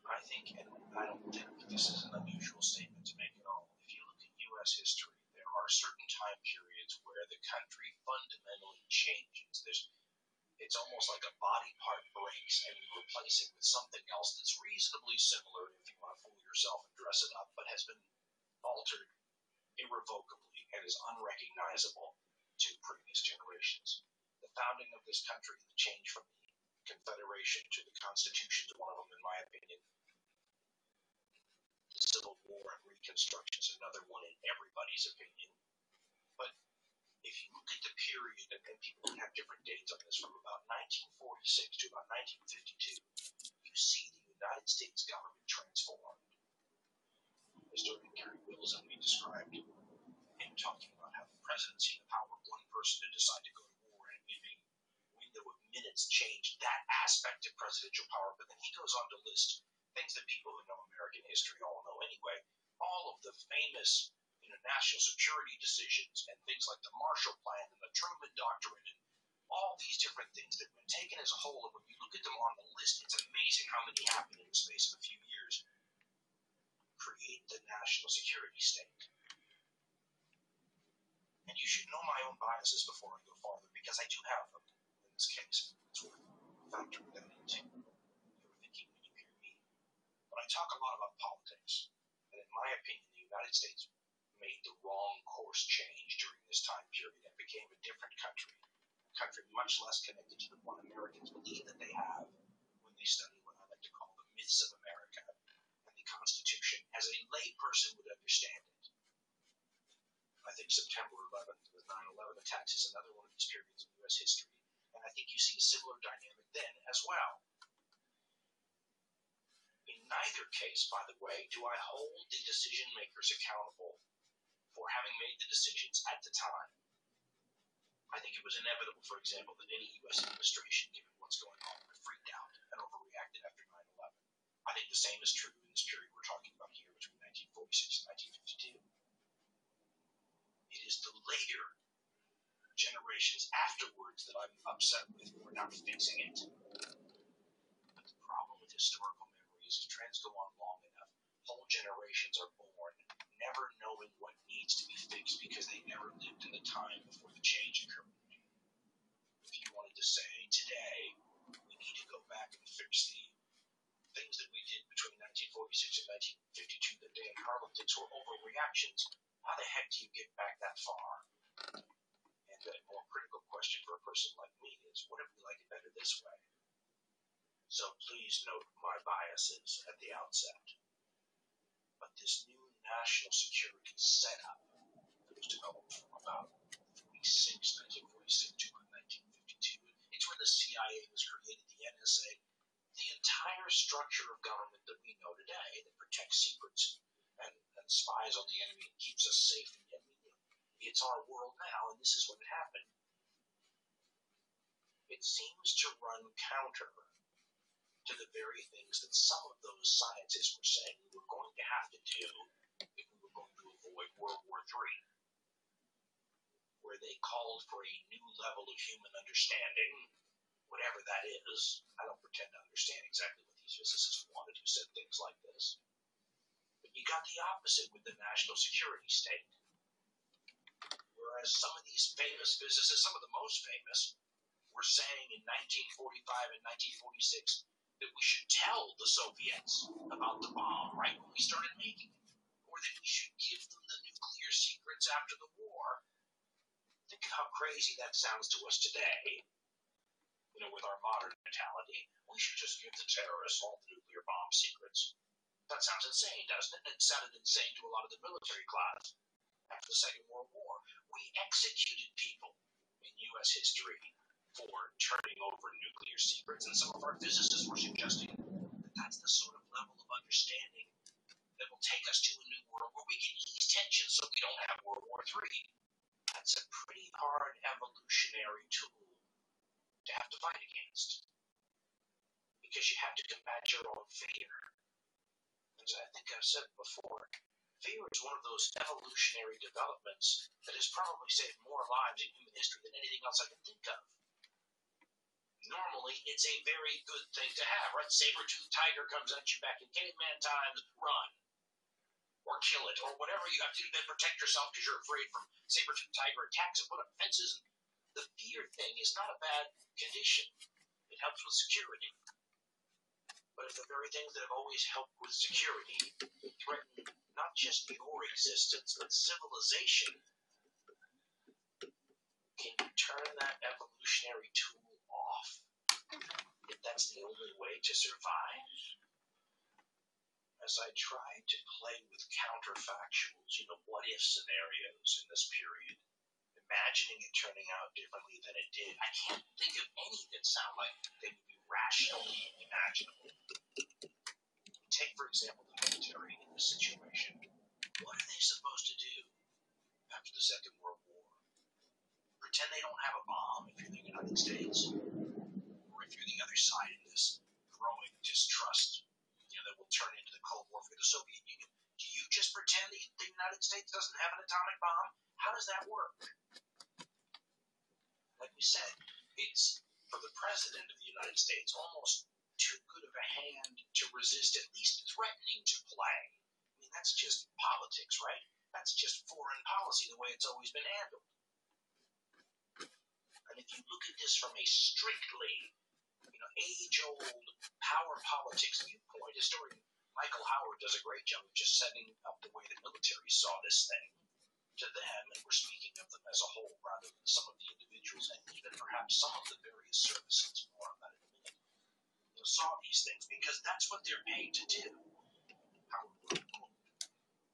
I think, and I don't think this is an unusual statement to make at all. If you look at U.S. history, there are certain time periods where the country fundamentally changes. It's almost like a body part breaks and you replace it with something else that's reasonably similar if you want to fool yourself and dress it up, but has been altered irrevocably and is unrecognizable to previous generations. The founding of this country, the change from the Confederation to the Constitution is one of them, in my opinion. The Civil War and Reconstruction is another one in everybody's opinion. But if you look at the period, and people have different dates on this, from about 1946 to about 1952, you see the United States government transformed. Historian Gary Wilson described him talking about how the presidency and the power of one person to decide to go to war and in a window of minutes changed that aspect of presidential power. But then he goes on to list things that people who know American history all know anyway. All of the famous national security decisions and things like the Marshall Plan and the Truman Doctrine and all these different things that when taken as a whole, and when you look at them on the list, it's amazing how many happened in the space of a few years, create the national security state. And you should know my own biases before I go farther, because I do have them in this case. It's worth factoring that into your thinking when you hear me. But I talk a lot about politics, and in my opinion, the United States made the wrong course change during this time period and became a different country, a country much less connected to the one Americans believe that they have when they study what I like to call the myths of America and the Constitution as a layperson would understand it. I think September 11th, the 9/11 attacks, is another one of these periods in U.S. history, and I think you see a similar dynamic then as well. In neither case, by the way, do I hold the decision makers accountable for having made the decisions at the time. I think it was inevitable, for example, that any U.S. administration, given what's going on, would have freaked out and overreacted after 9/11. I think the same is true in this period we're talking about. things that I'm upset with. We're not fixing it. But the problem with historical memory is if trends go on long enough, whole generations are born never knowing what needs to be fixed because they never lived in the time before the change occurred. If you wanted to say, today, we need to go back and fix the things that we did between 1946 and 1952 that day in politics were overreactions, how the heck do you get back that far? And the more critical question for a person like me is, what if we like it better this way? So please note my biases at the outset. But this new national security setup that was developed from about 1946 to 1952, it's when the CIA was created, the NSA, the entire structure of government that we know today that protects secrets and spies on the enemy and keeps us safe. It's our world now, and this is what happened. It seems to run counter to the very things that some of those scientists were saying we were going to have to do if we were going to avoid World War III, where they called for a new level of human understanding, whatever that is. I don't pretend to understand exactly what these physicists wanted who said things like this. But you got the opposite with the national security state. Whereas some of these famous physicists, some of the most famous, were saying in 1945 and 1946 that we should tell the Soviets about the bomb right when we started making it, or that we should give them the nuclear secrets after the war. Think how crazy that sounds to us today. With our modern mentality, we should just give the terrorists all the nuclear bomb secrets. That sounds insane, doesn't it? It sounded insane to a lot of the military class. After the Second World War, we executed people in U.S. history for turning over nuclear secrets, and some of our physicists were suggesting that that's the sort of level of understanding that will take us to a new world where we can ease tension so we don't have World War III. That's a pretty hard evolutionary tool to have to fight against, because you have to combat your own fear. As I think I've said before, fear is one of those evolutionary developments that has probably saved more lives in human history than anything else I can think of. Normally, it's a very good thing to have, right? Saber-toothed tiger comes at you back in caveman times, run. Or kill it, or whatever you have to do to protect yourself because you're afraid from saber-toothed tiger attacks and put up fences. The fear thing is not a bad condition. It helps with security. But if the very things that have always helped with security threaten not just your existence, but civilization, can you turn that evolutionary tool off if that's the only way to survive? As I tried to play with counterfactuals, what-if scenarios in this period, imagining it turning out differently than it did, I can't think of any that sound like they would be rationally imaginable. Take, for example, the military in this situation. What are they supposed to do after the Second World War? Pretend they don't have a bomb if you're the United States? Or if you're the other side in this growing distrust, that will turn into the Cold War for the Soviet Union? Do you just pretend that the United States doesn't have an atomic bomb? How does that work? Like we said, it's, for the President of the United States, almost too good of a hand to resist at least threatening to play. I mean, that's just politics, right? That's just foreign policy, the way it's always been handled. And if you look at this from a strictly age-old power politics viewpoint, historian Michael Howard does a great job of just setting up the way the military saw this thing to them, and we're speaking of them as a whole rather than some of the individuals and even perhaps some of the various services, more on that in a minute, saw these things because that's what they're paid to do. Howard wrote,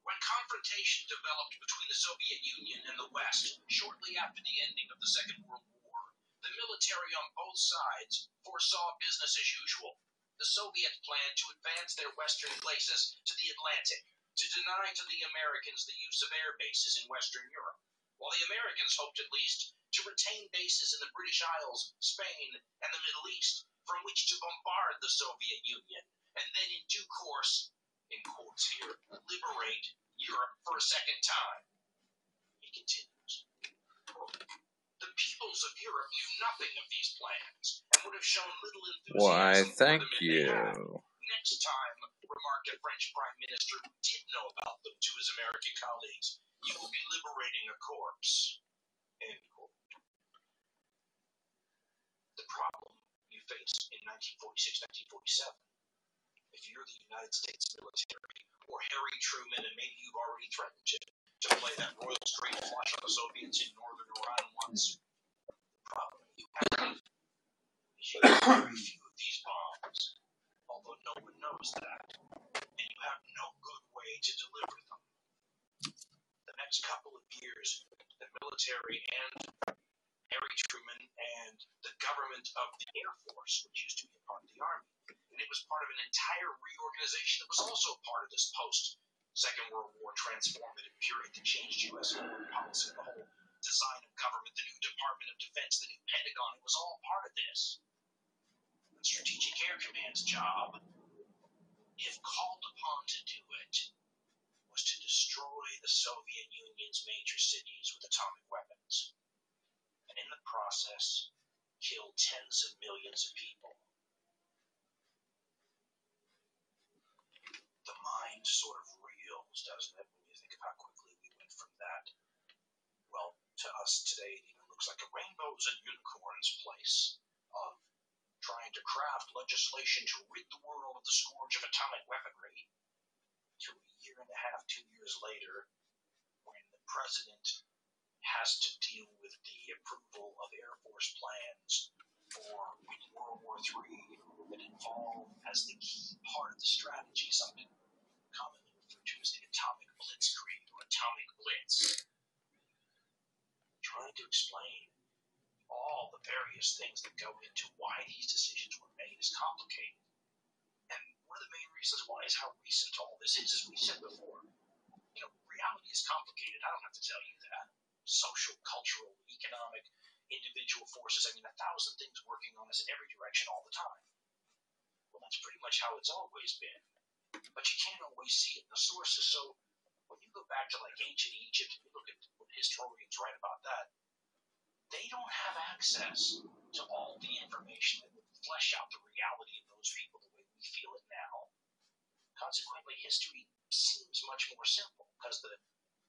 when confrontation developed between the Soviet Union and the West shortly after the ending of the Second World War, the military on both sides foresaw business as usual. The Soviets planned to advance their western places to the Atlantic, to deny to the Americans the use of air bases in Western Europe, while the Americans hoped at least to retain bases in the British Isles, Spain, and the Middle East, from which to bombard the Soviet Union, and then in due course, in quotes here, liberate Europe for a second time. He continues, quote, the peoples of Europe knew nothing of these plans and would have shown little Why, enthusiasm for thank them if they had. you. Next time, remarked a French prime minister who did know about them to his American colleagues, you will be liberating a corpse. End quote. The problem you face in 1946-1947, if you're the United States military or Harry Truman, and maybe you've already threatened to play that Royal Straight flush on the Soviets in northern Iran once, the problem you have is you have very few of these bombs, although no one knows that, and you have no good way to deliver them. The next couple of years, the military and Harry Truman and the government of the Air Force, which used to be a part of the Army, and it was part of an entire reorganization that was also part of this post-Second World War transformative period that changed U.S. foreign policy, the whole design of government, the new Department of Defense, the new Pentagon. It was all part of this. The Strategic Air Command's job, if called upon to do it, was to destroy the Soviet Union's major cities with atomic weapons, and in the process, kill tens of millions of people. The mind sort of reels, doesn't it, when you think of how quickly we went from that, well, to us today, it even looks like a rainbows and unicorns place of trying to craft legislation to rid the world of the scourge of atomic weaponry, to a year and a half, 2 years later, when the president has to deal with the approval of Air Force plans for World War III that involve as the key part of the strategy something commonly referred to as the atomic blitzkrieg or atomic blitz. Trying to explain all the various things that go into why these decisions were made is complicated. And one of the main reasons why is how recent all this is. As we said before, reality is complicated. I don't have to tell you that. Social, cultural, economic, individual forces. I mean, 1,000 things working on us in every direction all the time. Well, that's pretty much how it's always been. But you can't always see it in the sources. So when you go back to like ancient Egypt and you look at what historians write about that, they don't have access to all the information that would flesh out the reality of those people the way we feel it now. Consequently, history seems much more simple because the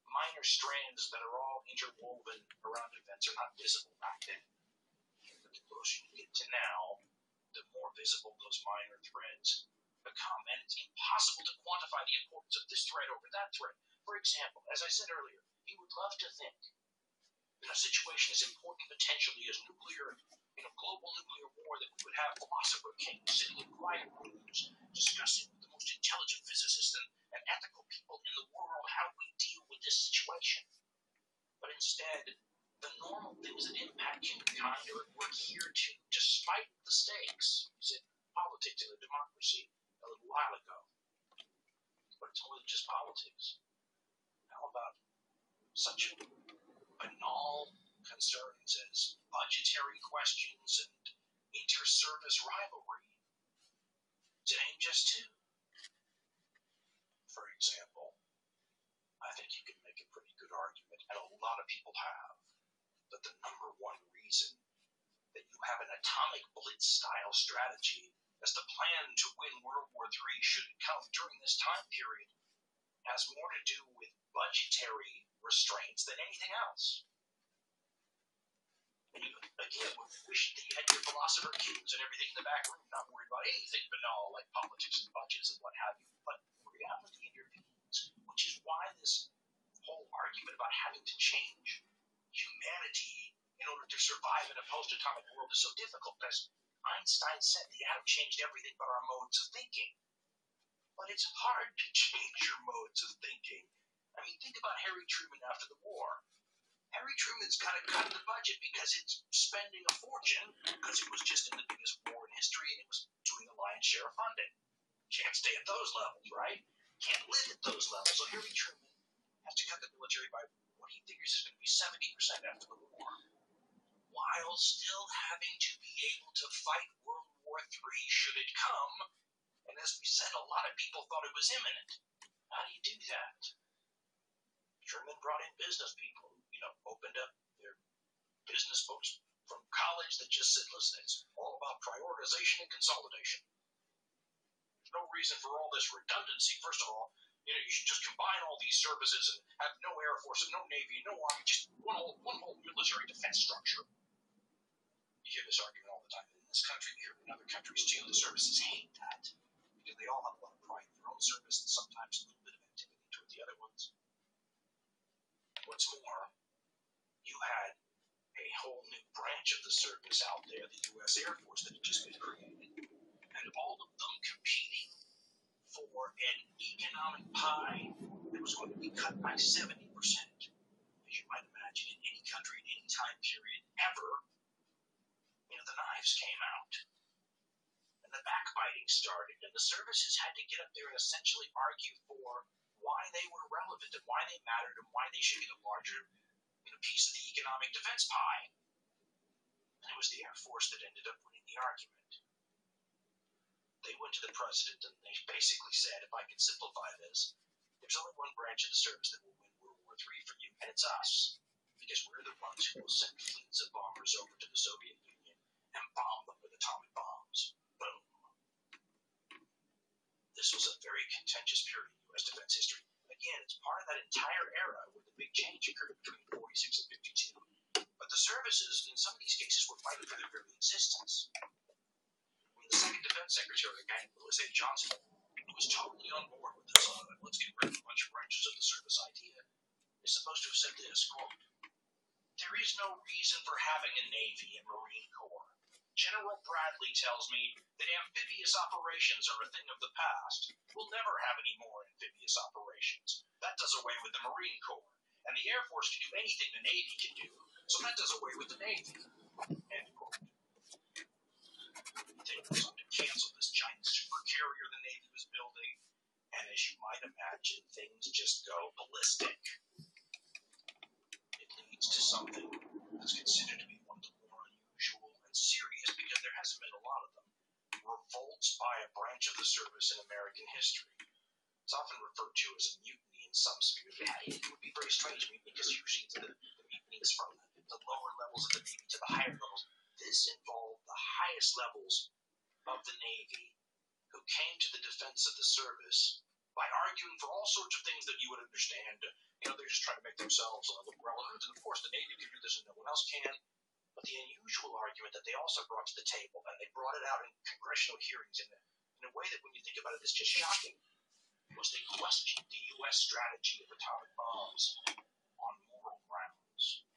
minor strands that are all interwoven around events are not visible back then. But the closer you get to now, the more visible those minor threads become. And it's impossible to quantify the importance of this thread over that thread. For example, as I said earlier, you would love to think in a situation as important potentially as nuclear, global nuclear war, that we would have philosopher kings sitting in quiet rooms discussing with the most intelligent physicists and ethical people in the world how we deal with this situation. But instead, the normal things that impact humankind are at work here too, despite the stakes. We said politics in a democracy a little while ago. But it's more than just politics. How about such banal concerns as budgetary questions and inter-service rivalry, to name just two? For example, I think you can make a pretty good argument, and a lot of people have, that the number one reason that you have an atomic blitz-style strategy as the plan to win World War III should come during this time period has more to do with budgetary restraints than anything else. And you, again, would wish that you had your philosopher kings and everything in the back room, not worried about anything banal like politics and budgets and what have you. But reality intervenes, which is why this whole argument about having to change humanity in order to survive in a post-atomic world is so difficult. As Einstein said, the atom changed everything but our modes of thinking. But it's hard to change your modes of thinking. I mean, think about Harry Truman after the war. Harry Truman's got to cut the budget because it's spending a fortune, because it was just in the biggest war in history and it was doing the lion's share of funding. Can't stay at those levels, right? Can't live at those levels. So Harry Truman has to cut the military by what he figures is going to be 70% after the war, while still having to be able to fight World War III should it come. And as we said, a lot of people thought it was imminent. How do you do that? Truman brought in business people who, opened up their business folks from college that just said, listen, it's all about prioritization and consolidation. There's no reason for all this redundancy. First of all, you should just combine all these services and have no Air Force and no Navy and no Army, just one whole military defense structure. You hear this argument all the time. In this country, you hear it in other countries too. The services hate that because they all have a lot of pride in their own service and sometimes a little bit of antipathy toward the other ones. What's more, you had a whole new branch of the service out there, the U.S. Air Force, that had just been created, and all of them competing for an economic pie that was going to be cut by 70%. As you might imagine, in any country, in any time period, ever, the knives came out. And the backbiting started, and the services had to get up there and essentially argue for why they were relevant and why they mattered and why they should be the larger piece of the economic defense pie. And it was the Air Force that ended up winning the argument. They went to the president and they basically said, if I can simplify this, there's only one branch of the service that will win World War III for you, and it's us. Because we're the ones who will send fleets of bombers over to the Soviet Union and bomb them with atomic bombs. Boom. This was a very contentious period in U.S. defense history. Again, it's part of that entire era where the big change occurred between 46 and 52. But the services, in some of these cases, were fighting for their very existence. When the second defense secretary, a guy named Louis A. Johnson, who was totally on board with this, let's get rid of a bunch of branches of the service idea, is supposed to have said this, quote, there is no reason for having a Navy and Marine Corps. General Bradley tells me that amphibious operations are a thing of the past. We'll never have any more amphibious operations. That does away with the Marine Corps. And the Air Force can do anything the Navy can do, so that does away with the Navy. End quote. They decided to cancel this giant supercarrier the Navy was building, and as you might imagine, things just go ballistic. It leads to something that's considered to be one of the more unusual and serious, because there hasn't been a lot of them, revolts by a branch of the service in American history. It's often referred to as a mutiny in some sphere. It would be very strange because usually the mutiny is from the lower levels of the Navy to the higher levels. This involved the highest levels of the Navy who came to the defense of the service by arguing for all sorts of things that you would understand. They're just trying to make themselves look relevant. And of course, the Navy can do this and no one else can. But the unusual argument that they also brought to the table, and they brought it out in congressional hearings in a way that when you think about it is just shocking, was they questioned the U.S. strategy of atomic bombs on moral grounds.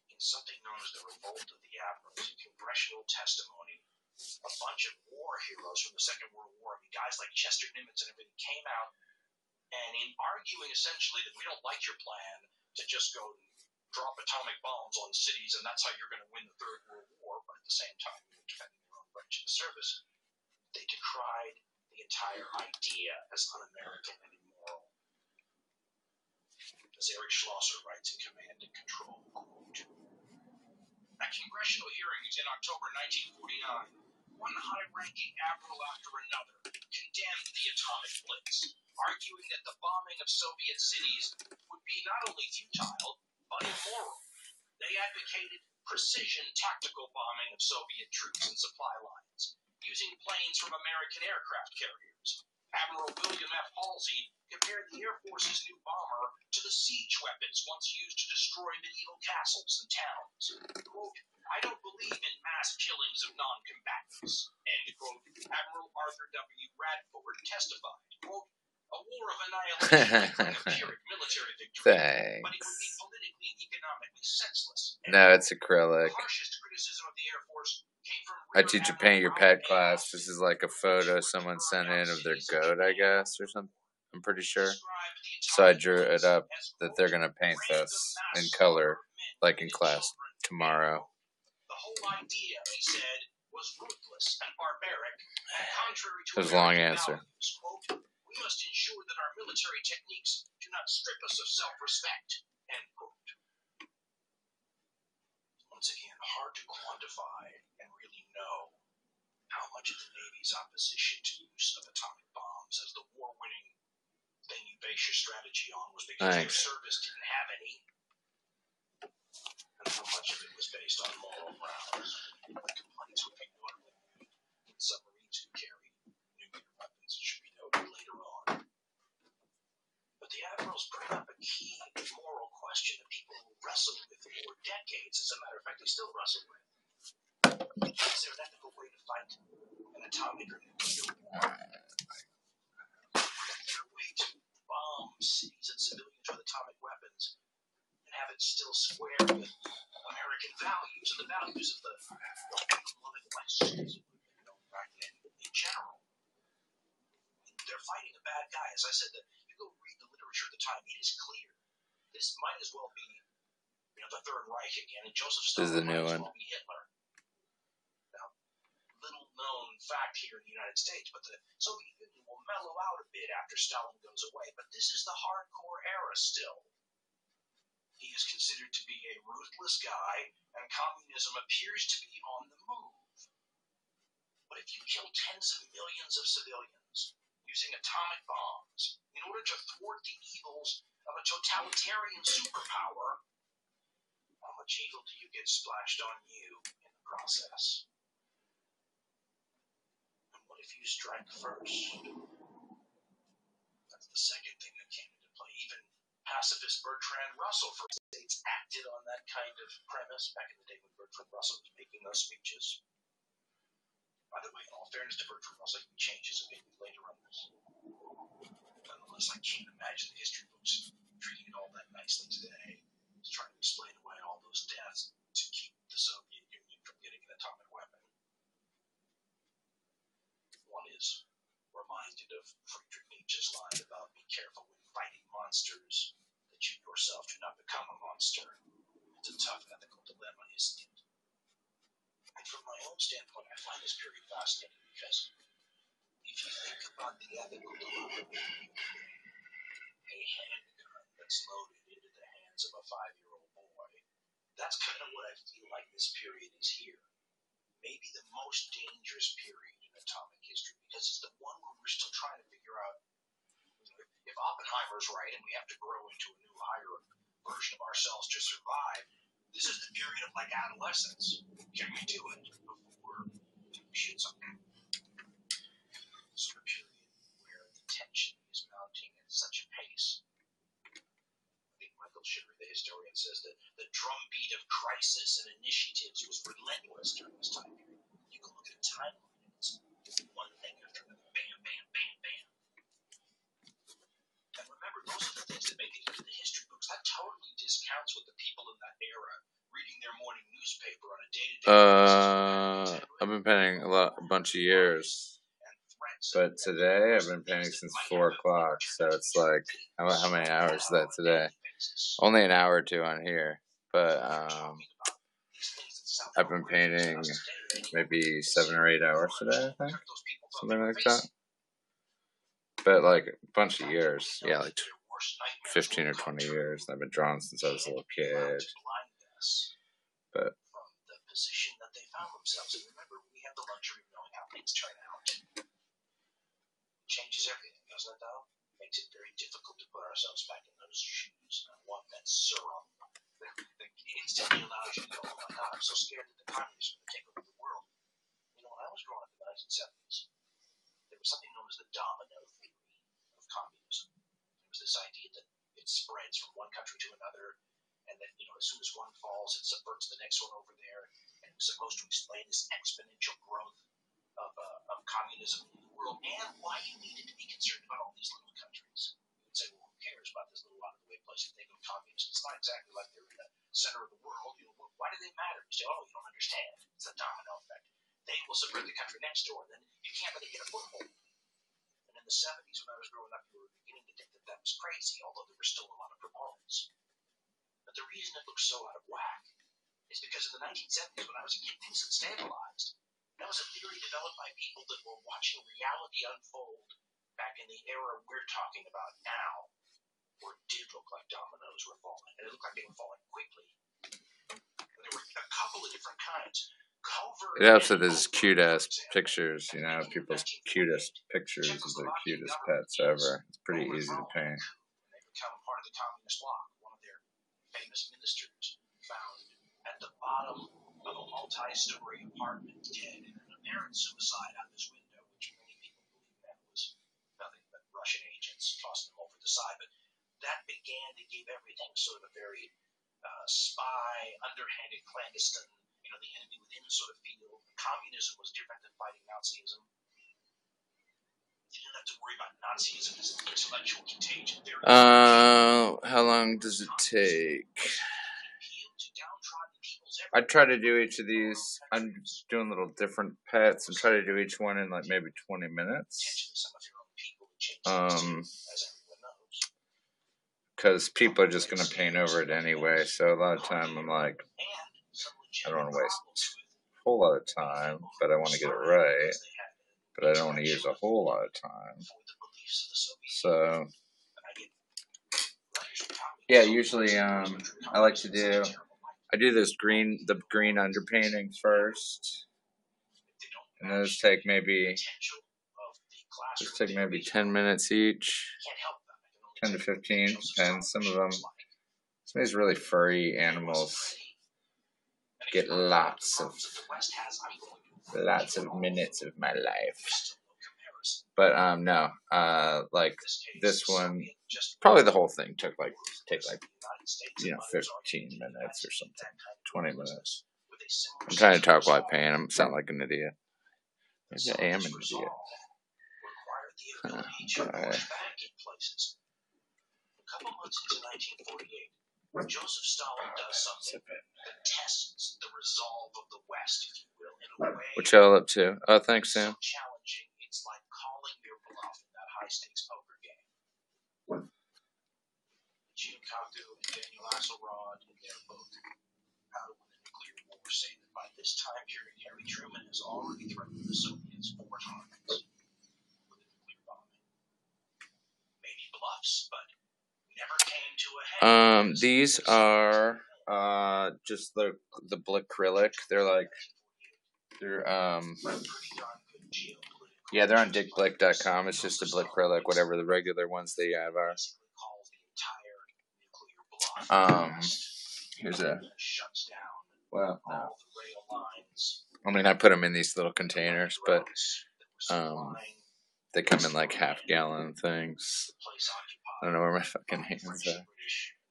In something known as the Revolt of the Admirals, in congressional testimony, a bunch of war heroes from the Second World War, guys like Chester Nimitz and everything, came out, and in arguing essentially that we don't like your plan to just go and drop atomic bombs on cities and that's how you're going to win the Third World War, but at the same time you're defending your own branch of the service, they decried the entire idea as un-American and immoral. As Eric Schlosser writes in Command and Control, quote, at congressional hearings in October 1949, one high-ranking admiral after another condemned the atomic blitz, arguing that the bombing of Soviet cities would be not only futile, but immoral. They advocated precision tactical bombing of Soviet troops and supply lines, using planes from American aircraft carriers. Admiral William F. Halsey compared the Air Force's new bomber to the siege weapons once used to destroy medieval castles and towns. Quote, I don't believe in mass killings of non-combatants. End quote. Admiral Arthur W. Radford testified, quote, a war of annihilation might bring a Pyrrhic military victory, but it would be politically and economically senseless. No, it's acrylic. The harshest criticism of the Air Force came from I teach a paint your pet class. This is like a photo someone sent in of their goat, I guess, or something. I'm pretty sure. So I drew it up that they're going to paint this in color, like in class tomorrow. The whole idea, he said, was ruthless and barbaric, and contrary to There's a long American answer. values. Quote, we must ensure that our military techniques do not strip us of self-respect. End quote. Once again, hard to quantify and really know how much of the Navy's opposition to use of atomic bombs as the war-winning thing you base your strategy on was because their service didn't have any. was based on moral grounds. The complaints would be notably viewed when submarines could carry nuclear weapons, it should be noted later on. But the admirals bring up a key moral question that people who wrestled with for decades, as a matter of fact, they still wrestle with. Is there an ethical way to fight an atomic or nuclear war? Is there a way to bomb cities and civilians with atomic weapons and have it still square with American values and the values of the beloved West, as it would have been known back then in general? They're fighting a bad guy. As I said, you go read the literature of the time, it is clear. This might as well be, the Third Reich again, and Joseph Stalin might as well be Hitler. Now, little known fact here in the United States, but the Soviet Union will mellow out a bit after Stalin goes away. But this is the hardcore era still. He is considered to be a ruthless guy, and communism appears to be on the move. But if you kill tens of millions of civilians using atomic bombs in order to thwart the evils of a totalitarian superpower, how much evil do you get splashed on you in the process? And what if you strike first? That's the second thing that came into play. Even pacifist Bertrand Russell, for instance, acted on that kind of premise back in the day when Bertrand Russell was making those speeches. By the way, in all fairness to Bertrand Russell, he changed his opinion later on this. Nonetheless, I can't imagine the history books treating it all that nicely today. He's trying to explain away all those deaths to keep the Soviet Union from getting an atomic weapon. One is reminded of Friedrich Nietzsche's line about be careful when fighting monsters that you yourself do not become a monster. It's a tough ethical dilemma, isn't it? And from my own standpoint, I find this period fascinating because if you think about the ethical dilemma, a handgun that's loaded into the hands of a 5-year-old boy, that's kind of what I feel like this period is here. Maybe the most dangerous period in atomic history, because it's the one where we're still trying to figure out if Oppenheimer's right and we have to grow into a new, higher version of ourselves to survive. This is the period of adolescence. Can we do it before shit's up? This is a period where the tension is mounting at such a pace. I think Michael Schiffer, the historian, says that the drumbeat of crisis and initiatives was relentless during this time period. You can look at a timeline and it's one thing after another. Bam, bam, bam, bam. And remember, those are the things that make it into the history books. That totally discounts what the people in that era reading their morning newspaper on a day-to-day basis. I've been painting a bunch of years. But today, I've been painting since 4 o'clock, so it's like, how many hours is that today? Only an hour or two on here, but I've been painting maybe 7 or 8 hours today, I think, something like that. But a bunch of years, 15 or 20 years. I've been drawing since I was a little kid. But from the position that they found themselves in, remember, we have the luxury of knowing how things turn out. Changes everything, doesn't it, though? Makes it very difficult to put ourselves back in those shoes. And I want that serum that instantly allows you to go, oh my God, I'm so scared that the communists are going to take over the world. When I was growing up in the 1970s, there was something known as the domino theory of communism. There was this idea that it spreads from one country to another, and that, as soon as one falls, it subverts the next one over there, and it was supposed to explain this exponential growth of communism in the world, and why you needed to be concerned about all these little countries. You would say, well, who cares about this little out-of-the-way place if they go communist? It's not exactly like they're in the center of the world. Why do they matter? You say, oh, you don't understand. It's the domino effect. They will subvert the country next door, and then you can't really get a foothold. And in the 70s, when I was growing up, you were beginning to think that that was crazy, although there were still a lot of proponents. But the reason it looks so out of whack is because in the 1970s, when I was a kid, things had stabilized. That was a theory developed by people that were watching reality unfold back in the era we're talking about now, where it did look like dominoes were falling, and it looked like they were falling quickly. And there were a couple of different kinds. It helps with his cute-ass pictures, people's cutest pictures of their cutest pets ever. It's pretty easy to paint. They become part of the communist bloc. One of their famous ministers found at the bottom of a multi-story apartment, dead in an apparent suicide out his window, which many people believe that was nothing but Russian agents tossing him over the side. But that began to give everything sort of a very spy, underhanded, clandestine, the enemy within sort of feel. Communism was different than fighting Nazism. You didn't have to worry about Nazism as an intellectual contagion. How long does it take? I try to do each of these. I'm doing little different pets and try to do each one in like maybe 20 minutes. Because people are just going to paint over it anyway. So a lot of time I'm like, I don't want to waste a whole lot of time, but I want to get it right. But I don't want to use a whole lot of time. So, yeah, usually I like to do, I do the green underpainting first. And those take maybe 10 minutes each. 10 to 15, depends. Some of these really furry animals get lots of minutes of my life. But no, like this one, probably the whole thing take like 15 minutes or something, 20 minutes. I'm trying to talk while I paint. I sound like an idiot. Maybe I am an idiot. A couple months into 1948, Joseph Stalin does something that tests the resolve of the West, if you will, in a way. What y'all up to? Oh, thanks, Sam. So challenging, it's like calling your bluff in that high-stakes poker game. Gene Kaku and Daniel Axelrod, in their book, How to Win a Nuclear War, say that by this time period, Harry Truman has already threatened the Soviets 4 times with a nuclear bombing. Maybe bluffs, but never came to a head. These are just the Blickrylic. They're they're on dickblick.com. It's just a Blickrylic, whatever the regular ones they have are. Here's a, well, no. I mean, I put them in these little containers, but they come in like half-gallon things. I don't know where my fucking hands are.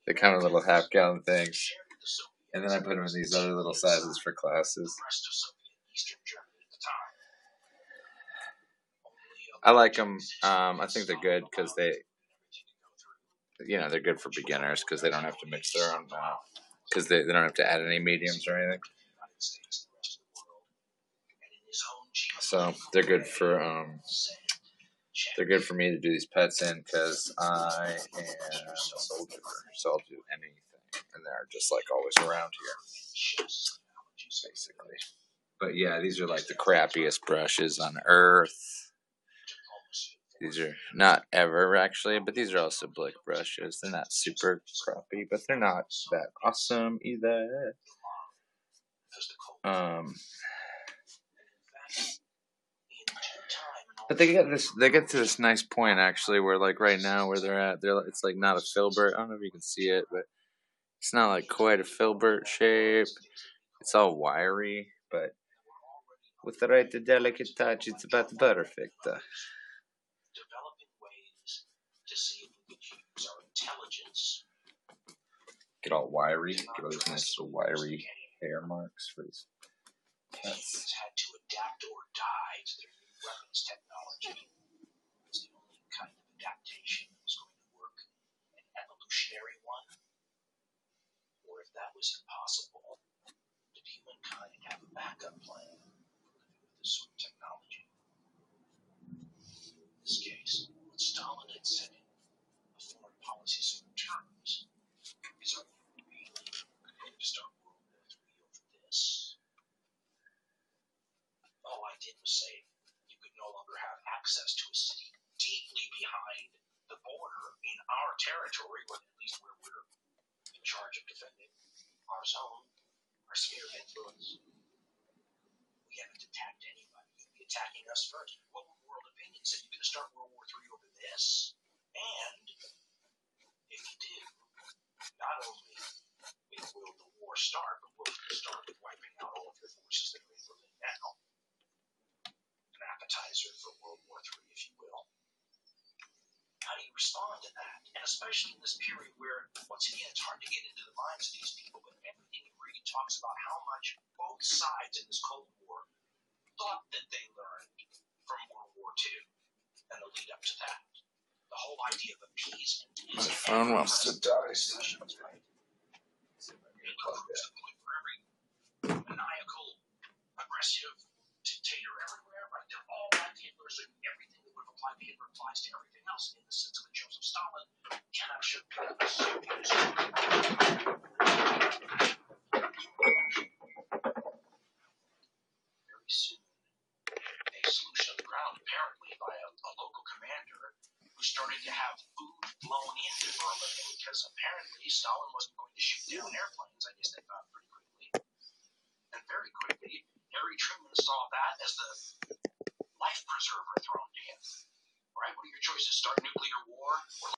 They come in little half-gallon things. And then I put them in these other little sizes for classes. I like them. I think they're good because they're good for beginners because they don't have to mix their own, because they don't have to add any mediums or anything. So they're good for me to do these pets in because I am a soldier, so I'll do anything, and they're just like always around here, basically. But yeah, these are like the crappiest brushes on earth. These are not ever actually, but these are also Blick brushes. They're not super crappy, but they're not that awesome either. But they get to this nice point actually, where like right now where they're at, it's like not a filbert. I don't know if you can see it, but it's not like quite a filbert shape. It's all wiry, but with the right delicate touch, it's about perfect. Developing ways to see if we could use our intelligence. Get all wiry. Get all these nice little wiry hair marks for these pets. Humans had to adapt or die to their new weapons technology. It's the only kind of adaptation that was going to work. An evolutionary one? Or if that was impossible, did humankind have a backup plan for this sort of technology? In this case, what Stalin had said in a foreign policy sort of terms is, are you really going to start World War III over this? All I did was say you could no longer have access to a city deeply behind the border in our territory, or at least where we're in charge of defending our zone, our sphere of influence. We haven't attacked anybody. You'd be attacking us first. What would world opinion say? You're going to start World War III over this? And if you do, not only Will the war start? But will it start with wiping out all of your forces that are in Berlin now? An appetizer for World War III, if you will. How do you respond to that? And especially in this period where, once again, it's hard to get into the minds of these people, but everything you read talks about how much both sides in this Cold War thought that they learned from World War II and the lead up to that. The whole idea of appeasement. My phone wants to die. Right? Hitler proves the point for every maniacal, aggressive dictator everywhere, right? They're all like Hitler, so everything that would apply to Hitler applies to everything else. In the sense of Joseph Stalin, cannot should very soon, a solution on the ground, apparently by a local commander, who started to have food flown into Berlin because apparently Stalin wasn't going to shoot down airplanes. I guess they found pretty quickly. And very quickly, Harry Truman saw that as the life preserver thrown to him. Right? What are your choices? Start nuclear war or